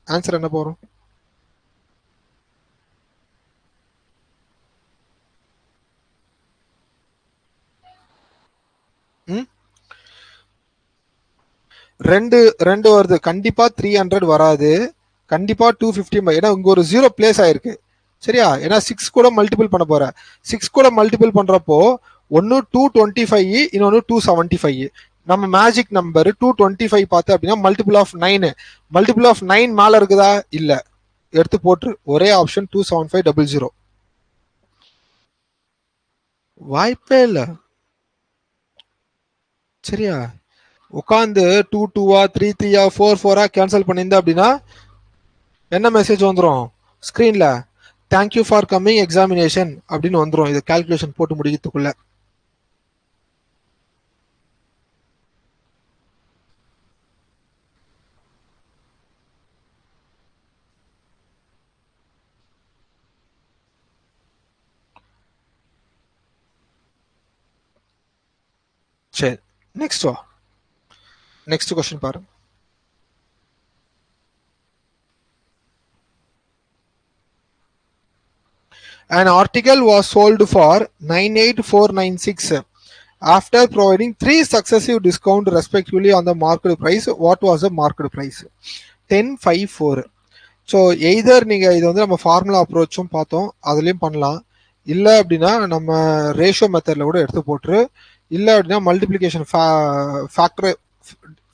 ஆன்சர் என்ன போறோம்? ரெண்டு வருது. கண்டிப்பா 300 வராது. கண்டிப்பா 250. ஏன்னா இங்க ஒரு 0 பிளேஸ் ஆயிருக்கு. சரியா? ஏன்னா 6 கூட மல்டிபிள் பண்ண போற. 6 கூட மல்டிபிள் பண்றப்போ ஒன்னு 225 இன்னொன்னு 275. நம்ம மேஜிக் நம்பர் 225 பார்த்து அப்படின்னா மல்டிபிள் ஆஃப் 9. மல்டிபிள் ஆஃப் 9 மேல இருக்குதா? இல்ல, எடுத்து போட்டு ஒரே ஆப்ஷன் 27500. வாய்ப்பே இல்ல. சரியா? உட்காந்து 2 2 3 3 4 4 கேன்சல் பண்ணியிருந்தா அப்படின்னா என்ன மெசேஜ் வந்துடும் ஸ்க்ரீன்ல? தேங்க்யூ ஃபார் கம்மிங் எக்ஸாமினேஷன் அப்படின்னு வந்துடும். இது கால்குலேஷன் போட்டு முடிக்கிறதுக்குள்ள. சரி, நெக்ஸ்ட் வா. நெக்ஸ்ட் கொஸ்டின் பாருங்க. An article was sold for 98496 after providing 3 successive discount respectively on the market price. What was the market price? 1054. So either நீங்கள் இது வந்து நம்ம ஃபார்முலா அப்ரோச்சும் பார்த்தோம், அதுலேயும் பண்ணலாம். இல்லை அப்படின்னா நம்ம ரேஷியோ மெத்தடில் கூட எடுத்து போட்டுரு. இல்லை அப்படின்னா மல்டிப்ளிகேஷன் ஃபேக்டர்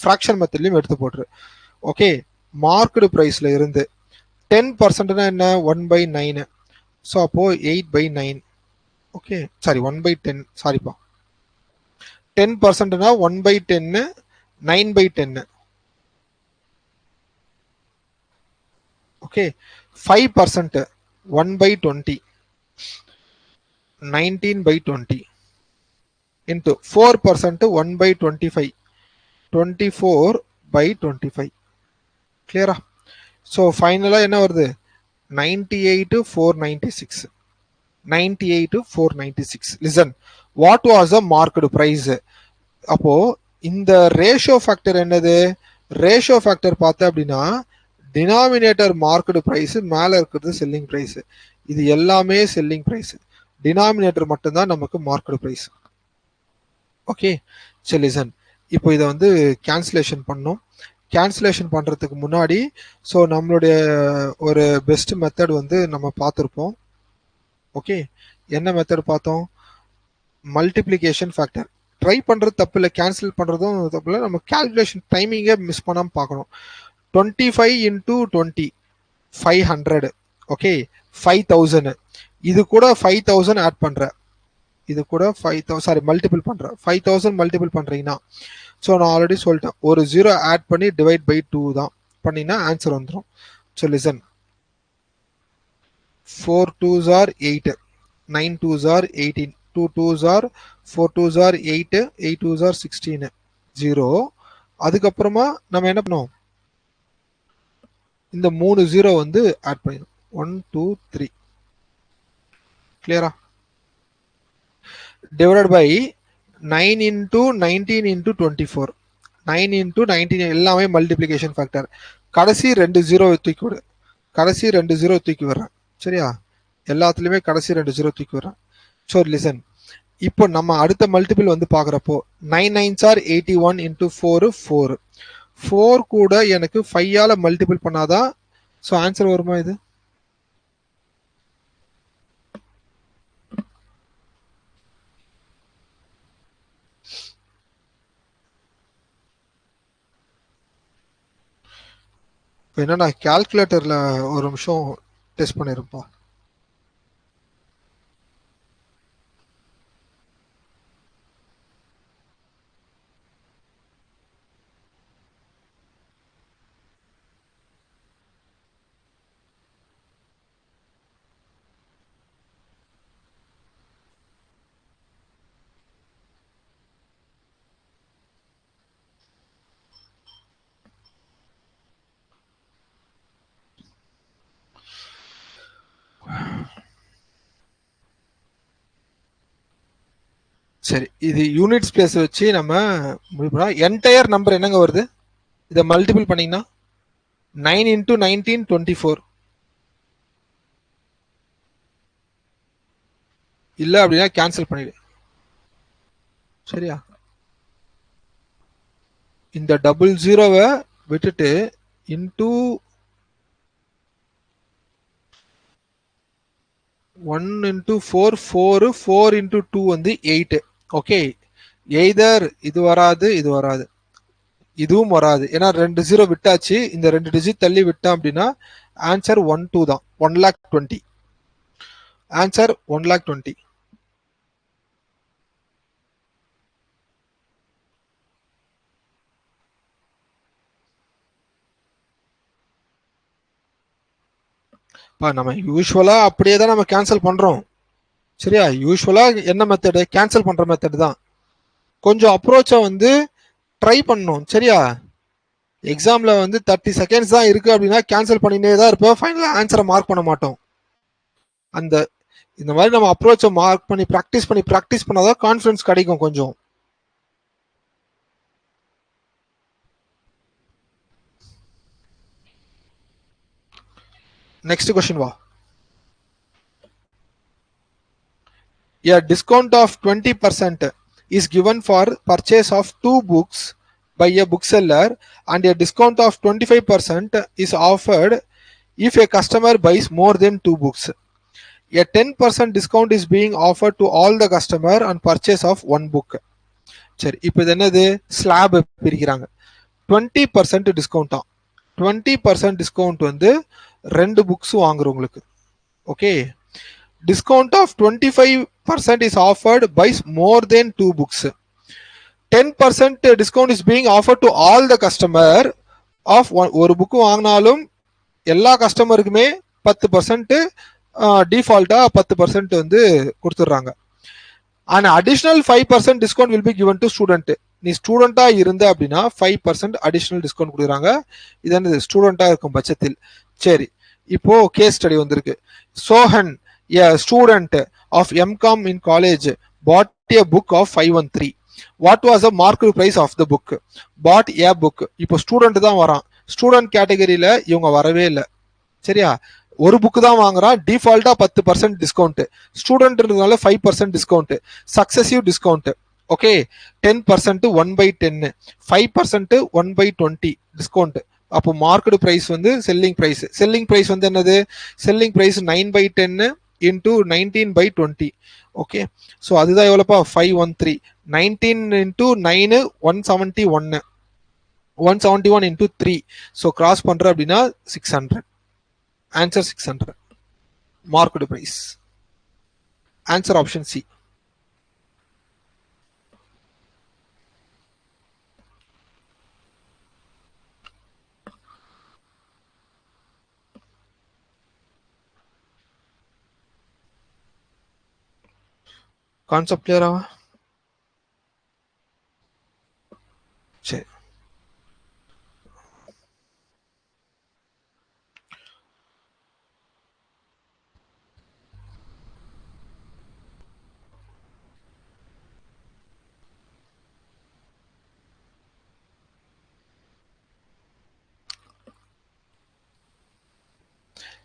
ஃப்ராக்ஷன் மெத்தட்லையும் எடுத்து போட்டுரு. ஓகே, மார்க்கெட் ப்ரைஸில் இருந்து 10%னா என்ன? 1/9. ஸோ அப்போ 8/9. Okay, sorry 1/10. சாரிப்பா, 10%னா 1/10, 9/10. Okay, 5% 1/20, 19/20 into 4% 1/25, 24/25. கிளியரா? ஸோ ஃபைனலாக என்ன வருது? 98,496. 98,496. Listen, what was the market price? அப்போ இந்த ரேஷியோ ஃபேக்டர் என்னது? ரேஷியோ ஃபேக்டர் பார்த்த அப்படின்னா டினாமினேட்டர் மார்க்கெட் பிரைஸ், மேல இருக்கிறது செல்லிங் பிரைஸ். இது எல்லாமே செல்லிங் பிரைஸ். டினாமினேட்டர் மட்டும்தான் நமக்கு மார்க்கெட் பிரைஸ். ஓகே, சரி லிசன், இப்போ இதை வந்து கேன்சலேஷன் பண்ணோம். கேன்சலேஷன் பண்ணுறதுக்கு முன்னாடி ஸோ நம்மளுடைய ஒரு பெஸ்ட் மெத்தட் வந்து நம்ம பார்த்துருப்போம். ஓகே, என்ன மெத்தட் பார்த்தோம்? Multiplication factor. ட்ரை பண்ணுறது தப்பு இல்லை, கேன்சல் பண்ணுறதும் தப்பு இல்லை. நம்ம கேல்குலேஷன் டைமிங்கை மிஸ் பண்ணாமல் பார்க்கணும். 25 into 20 500. ஓகே, 5000. இது கூட 5000 ஆட் பண்ற. இது கூட 5000 சாரி மல்டிபிள் பண்ற. 5000 மல்டிபிள் பண்றீங்கன்னா ஸோ நான் ஆல்ரெடி சொல்லிட்டேன், ஒரு 0 ஆட் பண்ணி டிவைட் பை 2 தான் பண்ணினா ஆன்சர் வந்துடும். So listen, 4 2s are 8, 9 2s are 18, 2 2s are 4 2s are 8, 8 2s are 16, 0. அதுக்கப்புறமா நம்ம என்ன பண்ணோம்? இந்த 3 0 வந்து ஆட் பண்ணிடும். 1 2 3. கிளியரா? Divided by 9 into 19 into 24. 9 into 19 எல்லாமே மல்டிப்ளிகேஷன் ஃபேக்டர். கடைசி 2 ஜீரோ தூக்கி விடு. கடைசி 2 ஜீரோ தூக்கி விடுறேன். சரியா? எல்லாத்துலேயுமே கடைசி 2 ஜீரோ தூக்கி விடுறேன். ஸோ லிசன், இப்போ நம்ம அடுத்த மல்டிபிள் வந்து பார்க்குறப்போ 9 9s are 81 இன்டூ 4 4. 4 கூட எனக்கு 5ஆல் மல்டிபிள் பண்ணாதான் ஸோ ஆன்சர் வருமா இது? இப்போ என்னன்னா கால்குலேட்டரில் ஒரு நிமிஷம் டெஸ்ட் பண்ணிருப்பா. சரி, இது யூனிட்ஸ் பிளேஸ் வச்சு நம்ம முடிவு என்டையர் நம்பர் என்னங்க வருது? இதை மல்டிபிள் பண்ணீங்கன்னா 9 இன்டூ 19 24. இல்லை அப்படின்னா கேன்சல் பண்ணிடு. சரியா? இந்த டபுள் ஜீரோவை விட்டுட்டு இன்டூ 1 இன்டூ 4 4 4 இன்டூ 2 வந்து 8. ஓகே, எய்தர் இது வராது இது வராது இதுவும் வராது. ஏன்னா 2 ஜீரோ விட்டாச்சு. இந்த 2 டிஜிட் தள்ளி விட்டோம் அப்படின்னா ஆன்சர் 1 2 தான். 1,20,000. ஆன்சர் 1,20,000. நம்ம யூஸ்வலா அப்படியே தான் நம்ம கேன்சல் பண்றோம். சரியா? யூஸ்வலா என்ன மெத்தடு? கேன்சல் பண்ற மெத்தட் தான். கொஞ்சம் அப்ரோச்சை வந்து ட்ரை பண்ணணும். சரியா? எக்ஸாம்ல வந்து 30 செகண்ட்ஸ் தான் இருக்கு அப்படின்னா கேன்சல் பண்ணினே தான் இருப்போம். ஃபைனலாக ஆன்சரை மார்க் பண்ண மாட்டோம். அந்த இந்த மாதிரி நம்ம அப்ரோச்சை மார்க் பண்ணி ப்ராக்டிஸ் பண்ணாதான் கான்ஃபிடன்ஸ் கிடைக்கும் கொஞ்சம். நெக்ஸ்ட் கொஸ்டின் வா. A discount of 20% is given for purchase of 2 books by a bookseller and a discount of 25% is offered if a customer buys more than 2 books. A 10% discount is being offered to all the customer on purchase of 1 book. சரி, இப்போ இது என்னது? Slab பிரிக்கிறாங்க. 20% discount தான். 20% discount வந்து 2 books வாங்குறவங்களுக்கு. Okay, discount of 25% is offered by more than 2 books. 10% discount is being offered to all the customer of ஒரு book வாங்கினாலும் எல்லா கஸ்டமருக்குமே 10% டிஃபால்ட்டா 10% வந்து கொடுத்துட்றாங்க. And additional 5% discount will be given to student. நீ ஸ்டூடெண்டா இருந்த அப்படின்னா 5% அடிஷனல் டிஸ்கவுண்ட் கொடுக்குறாங்க. இது என்னது? ஸ்டூடெண்டா இருக்கும் பட்சத்தில். சரி, இப்போ கேஸ் ஸ்டடி வந்திருக்கு. Sohan, a student of MCom in college, bought a book of 513. What was the marked price of the book? Bought a book. இப்போ ஸ்டூடெண்ட் தான் வரான். ஸ்டூடெண்ட் கேட்டகரியில இவங்க வரவே இல்லை. சரியா? ஒரு புக்கு தான் வாங்குறான். டிஃபால்ட்டா 10% டிஸ்கவுண்ட். ஸ்டூடெண்ட்னால 5% discount. Successive discount. Okay, 10% 1/10, 5% 1/20 discount. அப்போ மார்க்கெட் பிரைஸ் வந்து செல்லிங் பிரைஸ். செல்லிங் பிரைஸ் வந்து என்னது? Selling price 9/10 into 19/20. Okay, so அதுதான் எவ்வளோப்பா? 513. 19 இன்டூ 9 171. 171 இன்டூ 3. ஸோ கிராஸ் பண்ற அப்படின்னா 600. Answer 600. Marked price. Answer option C. Concept clear ஆவா? சரி,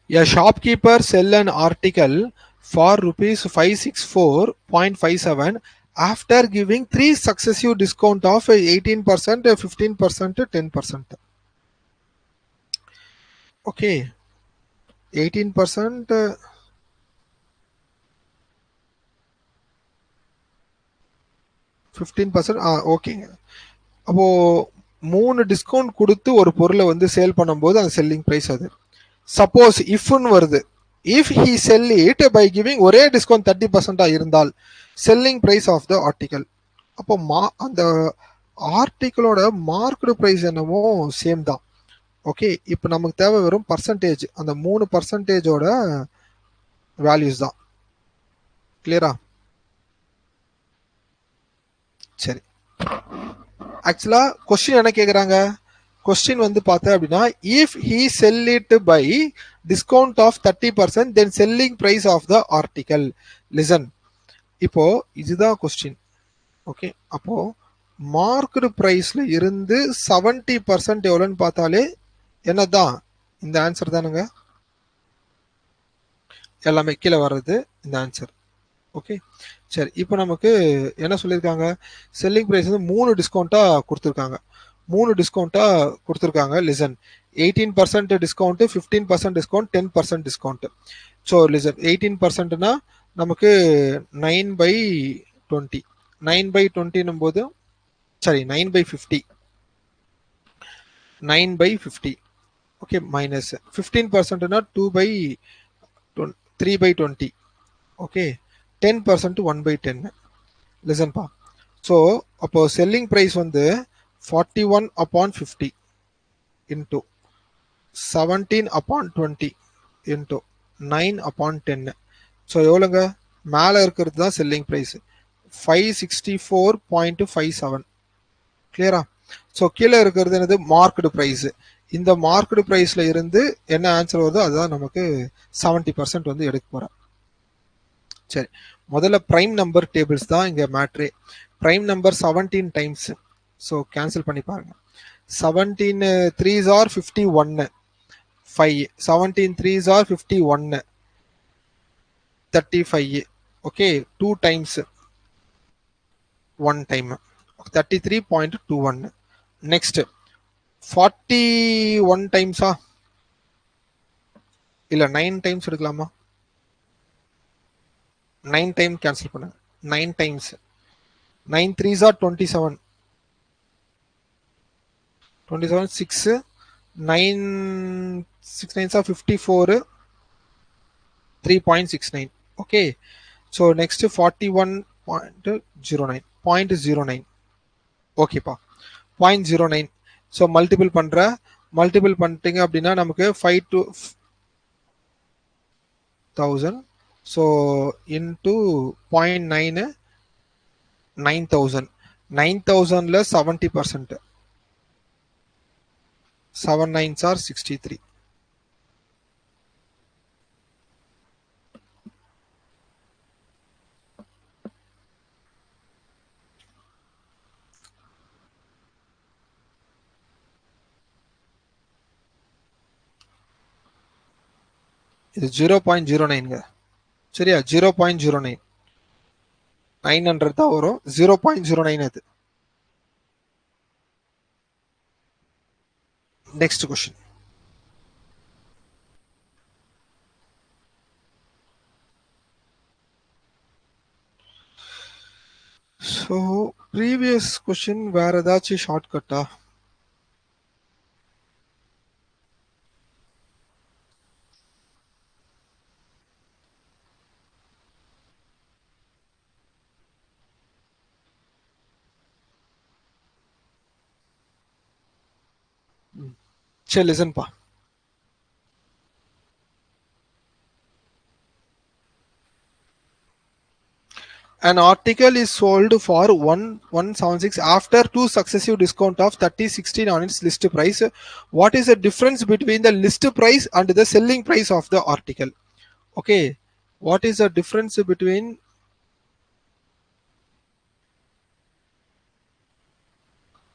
A shopkeeper sell an article for rupees 564.57 after giving three successive discount of 18%, 15%, 10%. Okay, 18%, 15%. ஓகேங்க. அப்போ 3 discount கொடுத்து ஒரு பொருளை வந்து சேல் பண்ணும்போது அந்த செல்லிங் பிரைஸ் அது. சப்போஸ் இஃப்னு வருது, if he sell it by giving ஒரே டிஸ்கவுண்ட் 30% இருந்தால் selling price of the article. அப்போ அந்த ஆர்டிகளோட மார்க்டு பிரைஸ் என்னமோ சேம் தான். ஓகே, இப்போ நமக்கு தேவை வெறும் பர்சன்டேஜ், அந்த 3%ஓட வேல்யூஸ் தான். கிளியரா? சரி, ஆக்சுவலா கொஸ்டின் என்ன கேக்குறாங்க? கொஸ்டின் வந்து பார்த்தேன் அப்படின்னா, if he sell it by discount of 30% then selling price of the article. Listen, இப்போ இதுதான் கொஸ்டின். ஓகே, அப்போ மார்க்டு பிரைஸ்ல இருந்து 70% எவ்வளோன்னு பார்த்தாலே என்னதான் இந்த ஆன்சர் தானுங்க. எல்லாமே கீழே வர்றது இந்த ஆன்சர். ஓகே, சரி, இப்போ நமக்கு என்ன சொல்லியிருக்காங்க? செல்லிங் பிரைஸ் வந்து 3 டிஸ்கவுண்டா கொடுத்துருக்காங்க. 3 டிஸ்கவுண்டா கொடுத்துருக்காங்க. Listen, 18% discount, 15% discount, 10% discount. So listen, 18%னா நமக்கு 9/20. 9/20 போது, சாரி, 9/50. 9/50. ஓகே, மைனஸ் 15%னா 3/20. ஓகே, 10% 1/10. லிசன் பா. ஸோ அப்போ செல்லிங் ப்ரைஸ் வந்து 41/50 இன்டூ 17/20 இன்டூ 9/10. ஸோ எவ்வளோங்க? மேலே இருக்கிறது தான் செல்லிங் ப்ரைஸ் 564.57. கிளியரா? ஸோ கீழே இருக்கிறது என்னது? Marked price. இந்த மார்க்டு ப்ரைஸ்ல இருந்து என்ன ஆன்சர் வருதோ அதுதான் நமக்கு 70% வந்து எடுக்க போறோம். சரி, முதல்ல பிரைம் நம்பர் டேபிள்ஸ் தான் இங்க மேட்ரே. Prime number 17 times. So cancel பண்ணி பாருங்க. 17 3s are 51, 5. 17 3s are 51, 35. Okay, 2 times, 1 time, 33.21. Next 41 டைம்ஸா? இல்ல 9 டைம்ஸ் எடுக்கலாமா? 9 டைம் கேன்சல் பண்ணுங்க. 9 times, 9 3s are 27, 27, 6, 9 6 9s are 54, 3.69. Okay, so next 41.09, 0.09. ஓகேப்பா, 0.09. ஸோ மல்டிபிள் பண்ற, மல்டிபிள் பண்ணிட்டீங்க அப்படின்னா நமக்கு 5,000. So into 0.9, 9,000. 9,000ல 70%, 7 9s are 63. இது 0.09ங்க. சரியா? 0.09. 900 தான் வரும். 0.09 அது. Next question. So previous question வேற ஏதாச்சும் ஷார்ட்கட்டா? சரி, லிசன் பா. An article is sold for 1,176 after two successive discount of 30/16 on its list price. What is the difference between the list price and the selling price of the article? Okay, what is the difference between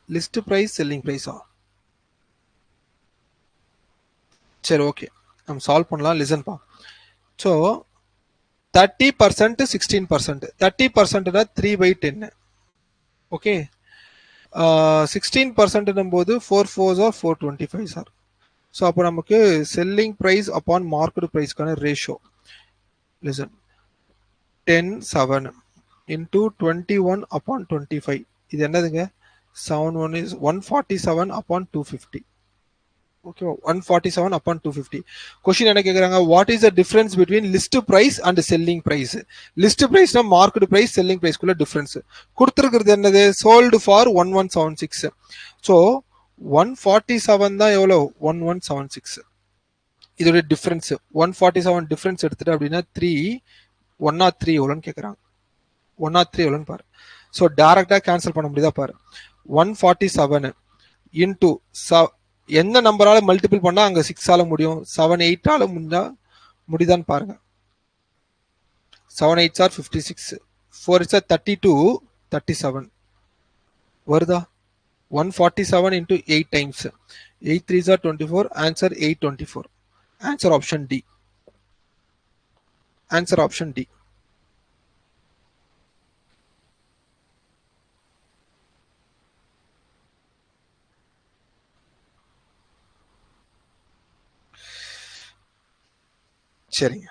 list price, selling price? சரி, okay, நம்ம solve பண்ணலாம். Listen பா. So 30% 16%. 30% 3/10. Okay. 16% போது 4 4s are 425 sir. So அப்போ நமக்கு selling price upon market ப்ரைஸ்க்கான ratio listen 10 7 into 21 upon 25. இது என்னதுங்க? 7 1 is 147 upon 250. Okay, 147 upon 250. Question என்ன கேக்குறாங்க? What is the difference between list price and selling price? List price na market price, selling price குள்ள difference. கொடுத்திருக்கிறது என்னது? Sold for 1176. So 147 தான் எவ்வளோ? 1176. இதோட டிஃபரன்ஸ் 147 டிஃபரன்ஸ் எடுத்துட்டு அப்படின்னா 3 103 எவ்வளோன்னு கேட்குறாங்க. 103 எவ்வளோன்னு பாரு. ஸோ டேரக்டாக கேன்சல் பண்ண முடியுதா பாரு. 147 இன்டூ எந்த நம்பரால மல்டிபிள் பண்ணா அங்க 6ஆல முடியும்? 7 8ஆல முடியுதான்னு பாருங்க. 7 8s are 56, 4 is 32, 37 வருதா? 147 into 8 times 8 3s are 24. Answer 824. Answer option D. Answer option D. சரிங்க.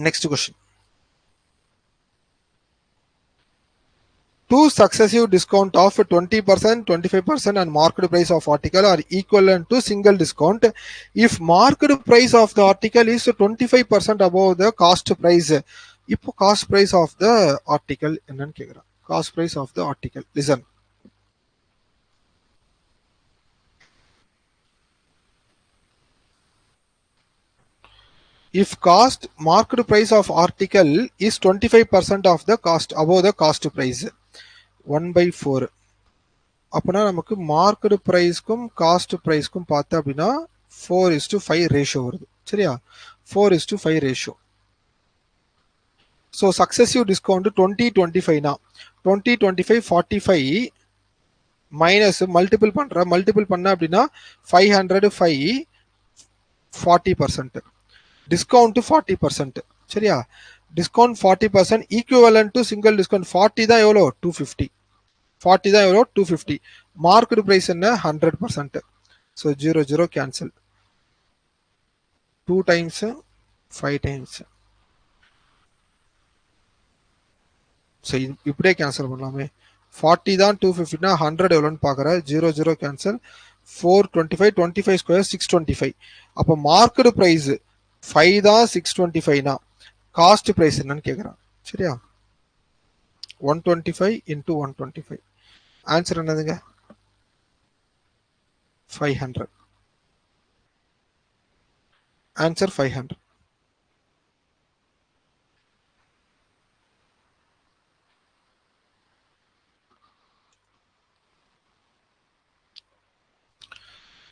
Next question. Two successive discount of 20%, 25% and market price of article are equivalent to single discount if market price of the article is 25% above the cost price. இப்போ cost price of the article என்னன்னு கேக்குறேன். Cost price of the article. Listen. If cost market price of article is 25% of the cost above the cost price 1/4. அப்பனா நமக்கு market பிரைஸ்க்கும் cost பிரைஸ்க்கும் பார்த்தா அப்படின்னா 4:5 ratio வருது. சரியா? 4:5 ratio. So successive discount 20 25 னா 20 25 45 minus multiple பண்ண அப்படின்னா 505 40%. டிஸ்கவுண்ட் 40%. சரியா? Discount 40% equivalent to single discount 40 தான் எவ்வளோ? 250. 40 தான் எவ்வளோ? 250. மார்க்கெட் பிரைஸ் என்ன? 100%. So 0 0 cancel. 2 times 5 times. So இப்படியே கேன்சல் பண்ணலாமே. 40 தான் 250 னா 100 எவ்வளோன்னு பார்க்குறேன். 0 0 கேன்சல். 425 25 ஸ்கொயர் 625. அப்போ மார்க்கெட் பிரைஸ் 5 தான் 625னா காஸ்ட் பிரைஸ் என்னன்னு கேட்குறான். சரியா? 125 இன்டூ 125. ஆன்சர் என்னதுங்க? 500. Answer 500.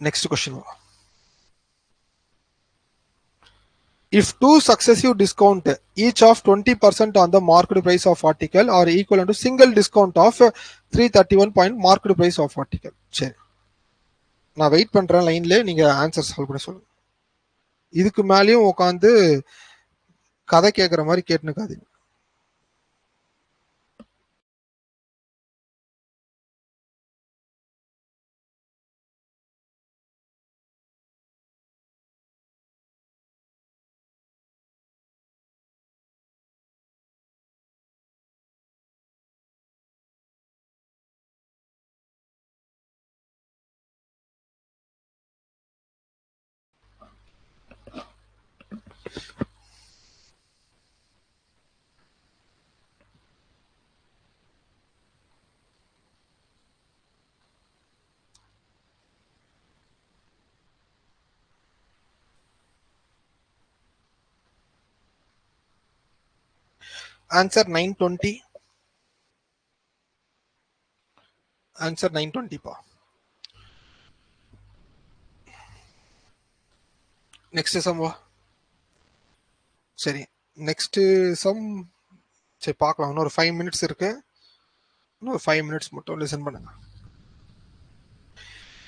Next question. If two successive discount each of 20% on the market price of article are equivalent to single discount of 331 point market price of article. சரி, நான் wait பண்றேன் லைன்ல, நீங்க answer solve பண்ண சொல்லுங்க. இதுக்கு மேலேயும் உட்காந்து கதை கேட்குற மாதிரி கேட்டுனுக்காதீங்க. Answer 920. Answer 920 பா. நெக்ஸ்ட் சம் வா. சரி, நெக்ஸ்ட் சம் சரி பார்க்கலாம். இன்னொரு 5 minutes இருக்கு. இன்னொரு 5 minutes மட்டும் லிசன் பண்ணுங்க.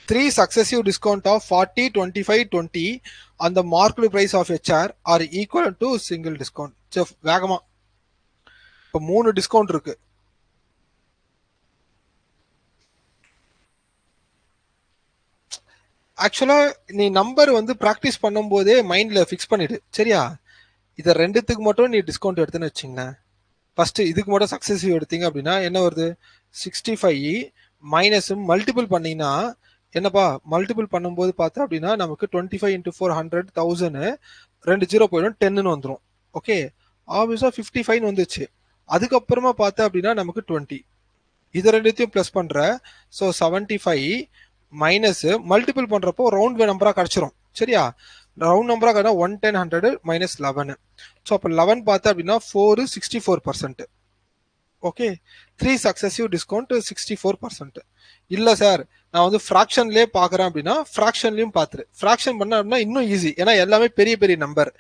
3 successive discount of 40, 25, 20 on the marked price of a share are equal to single discount. So வேகமா இப்போ 3 டிஸ்கவுண்ட் இருக்கு. ஆக்சுவலா நீ நம்பர் வந்து பிராக்டிஸ் பண்ணும்போதே மைண்ட்ல ஃபிக்ஸ் பண்ணிடு, சரியா? இதை ரெண்டுத்துக்கு மட்டும் நீ டிஸ்கவுண்ட் எடுத்துன்னு வச்சுங்களேன். ஃபர்ஸ்ட் இதுக்கு மட்டும் சக்சஸிவ் எடுத்தீங்க அப்படின்னா என்ன வருது, 65 மைனஸ் மல்டிபிள் பண்ணீங்கன்னா என்னப்பா, மல்டிபிள் பண்ணும்போது பார்த்தா அப்படின்னா நமக்கு 25 இன்டூ 4 100 1000 2 ஜீரோ போயிடும் 10ன்னு வந்துடும். ஓகே, ஆப்வியஸா 55 வந்துச்சு. அதுக்கப்புறமா பார்த்தா அப்படின்னா நமக்கு 20, இது ரெண்டுத்தையும் பிளஸ் பண்ற. ஸோ 75 மைனஸ் மல்டிபிள் பண்றப்போ ரவுண்ட் நம்பரா கிடைச்சிரும், சரியா? ரவுண்ட் நம்பரா கிடைச்சா 110 100 மைனஸ் 11. ஸோ அப்போ 11 பார்த்தா அப்படின்னா 4 64%. Okay, 3 successive discount 64%. இல்ல சார் நான் வந்து ஃப்ராக்ஷன்லயே பாக்குறேன் அப்படின்னா ஃப்ராக்ஷன்லயும் பாத்துரு. ஃப்ராக்ஷன் பண்ண அப்படின்னா இன்னும் ஈஸி, ஏன்னா எல்லாமே பெரிய பெரிய நம்பர்,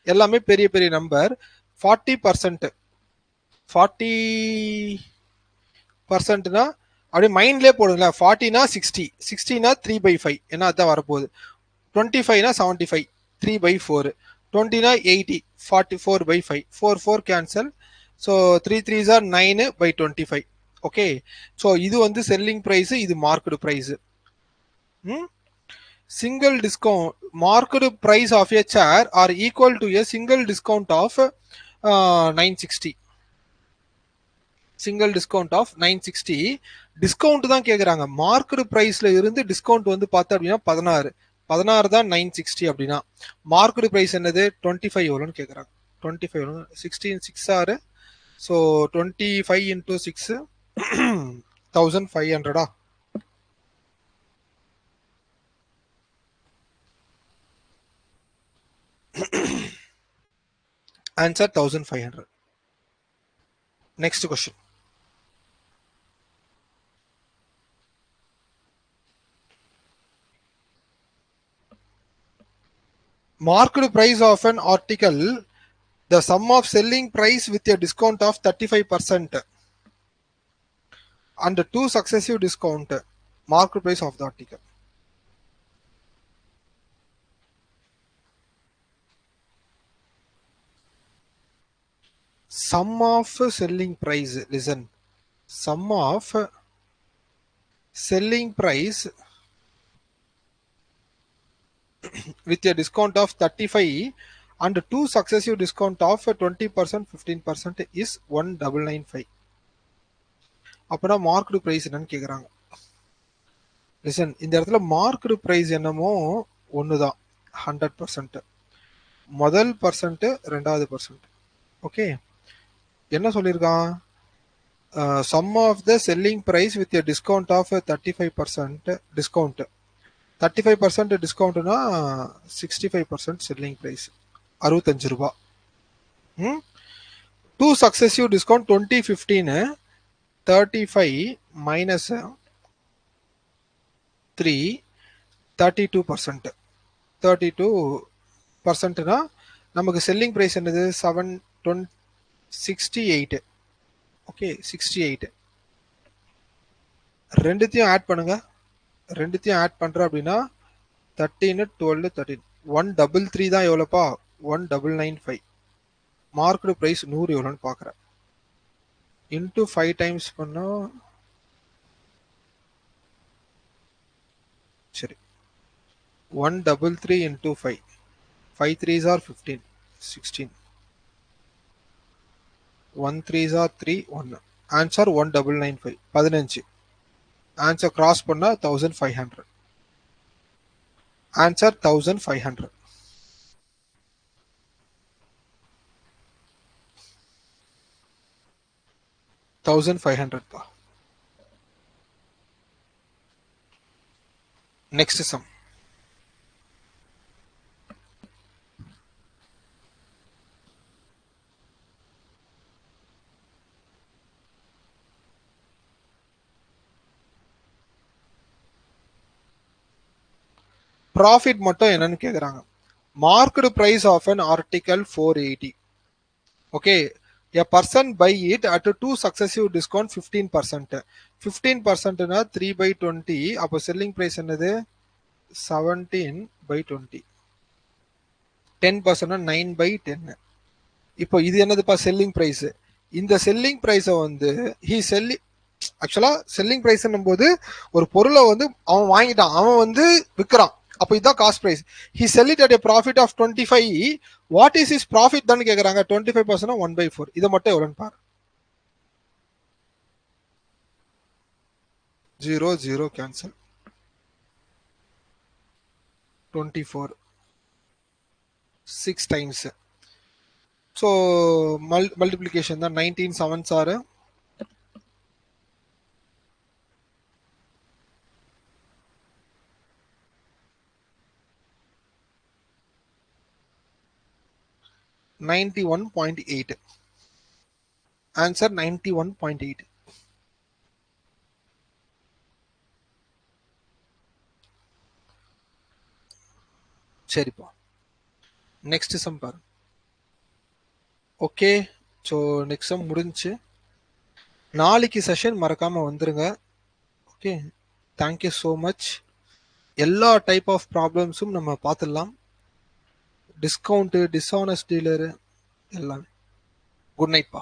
எல்லாமே பெரிய பெரிய நம்பர். 40% 40%னா அப்படியே மைண்ட்லயே போடுங்களேன். 40னா 60, 60னா 3/5, ஏன்னா அதான் வரப்போகுது. 25னா 75, 3/4. 20னா 80, 44/5, 4 4 cancel. So 3 3s are 9/25. Okay, so இது வந்து செல்லிங் ப்ரைஸ், இது market price. Single discount market price of a chair are equal to a single discount of 960. Single discount of 960. Discount தான் கேட்குறாங்க. மார்க்கெட் ப்ரைஸ்ல இருந்து டிஸ்கவுண்ட் வந்து பார்த்தா அப்படின்னா 16 தான் 960 அப்படின்னா. மார்க்கெட் ப்ரைஸ் என்னது 25 எவ்வளோன்னு கேட்குறாங்க. 25 எவ்வளோ, 16 6 ஆறு. So 25 into 6 1500. Answer 1500. Next question. Marked price of an article, the sum of selling price with a discount of 35% and 2 successive discount, marked price of the article. Sum of selling price, listen, sum of selling price with a discount of 35 and 2 successive discount of 20% 15% is 1995. அப்பனா marked price என்னன்னு கேக்குறாங்க. Listen, இந்த இடத்துல marked price என்னமோ ஒண்ணுதான் 100%. முதல் percent, ரெண்டாவது percent. Okay, என்ன சொல்லியிருக்கான், sum of the selling price with a discount of 35% discount. 35% டிஸ்கவுண்ட்னா 65% செல்லிங் பிரைஸ் 65 ரூபாய். 2 சக்சஸிவ் டிஸ்கவுண்ட் 20 15 35 minus 3 32%. 32%னா நமக்கு செல்லிங் பிரைஸ் என்னது 68. ஓகே, 68. ரெண்டுத்தையும் ஆட் பண்ணுங்க. ரெண்டுத்தையும் ஆட் பண்ற அப்படின்னா 13 12 13 133 தான் எவ்வளோப்பா, 1995. மார்க்கெட் பிரைஸ் 100 எவ்வளோன்னு பார்க்குறேன். இன்டூ 5 டைம்ஸ் பண்ணா சரி 133 into 5, 5 3s are 15 16, 1 3s are 3 1. Answer 1995 15. Answer cross பண்ணா 1500. ஆன்சர் 1500. $1500. Next sum. ப்ராஃபிட் மட்டும் என்னன்னு கேக்குறாங்க. Market price of an article 480. Okay, a person buy it at 2 successive discount 15%. 15% னா 3 by 20. அப்போ selling price என்னது 17 by 20. 10% 9 by 10. இப்போ இது என்னதுப்பா செல்லிங் பிரைஸ். இந்த செல்லிங் பிரைஸை வந்து ஹி செல்லி ஆக்சுவலா செல்லிங் பிரைஸ் போது ஒரு பொருளை வந்து அவன் வாங்கிட்டான், அவன் வந்து விற்கிறான். அப்போ இதுதான் cost price. He sell it at a profit of 25. What is is profit தான் கேட்குறாங்க. 25% 1/4. இதை மட்டும் எவ்வளோன்னு பாரு. 0 0 கேன்சல். 24 6 டைம்ஸ். ஸோ மல்டிப்ளிகேஷன் தான். 19 7s are 91.8. ஆன்சர் 91.8. சரிப்பா, நெக்ஸ்ட் சம் பாரு. ஓகே, ஸோ நெக்ஸ்ட் சம் முடிஞ்சு. நாளைக்கு செஷன் மறக்காம வந்துருங்க. Okay, thank you so much. எல்லா டைப் ஆஃப் ப்ராப்ளம்ஸும் நம்ம பார்த்துடலாம். டிஸ்கவுண்ட்டு, டிஸ்ஆனஸ்ட் டீலரு எல்லாமே. குட் நைட்ப்பா.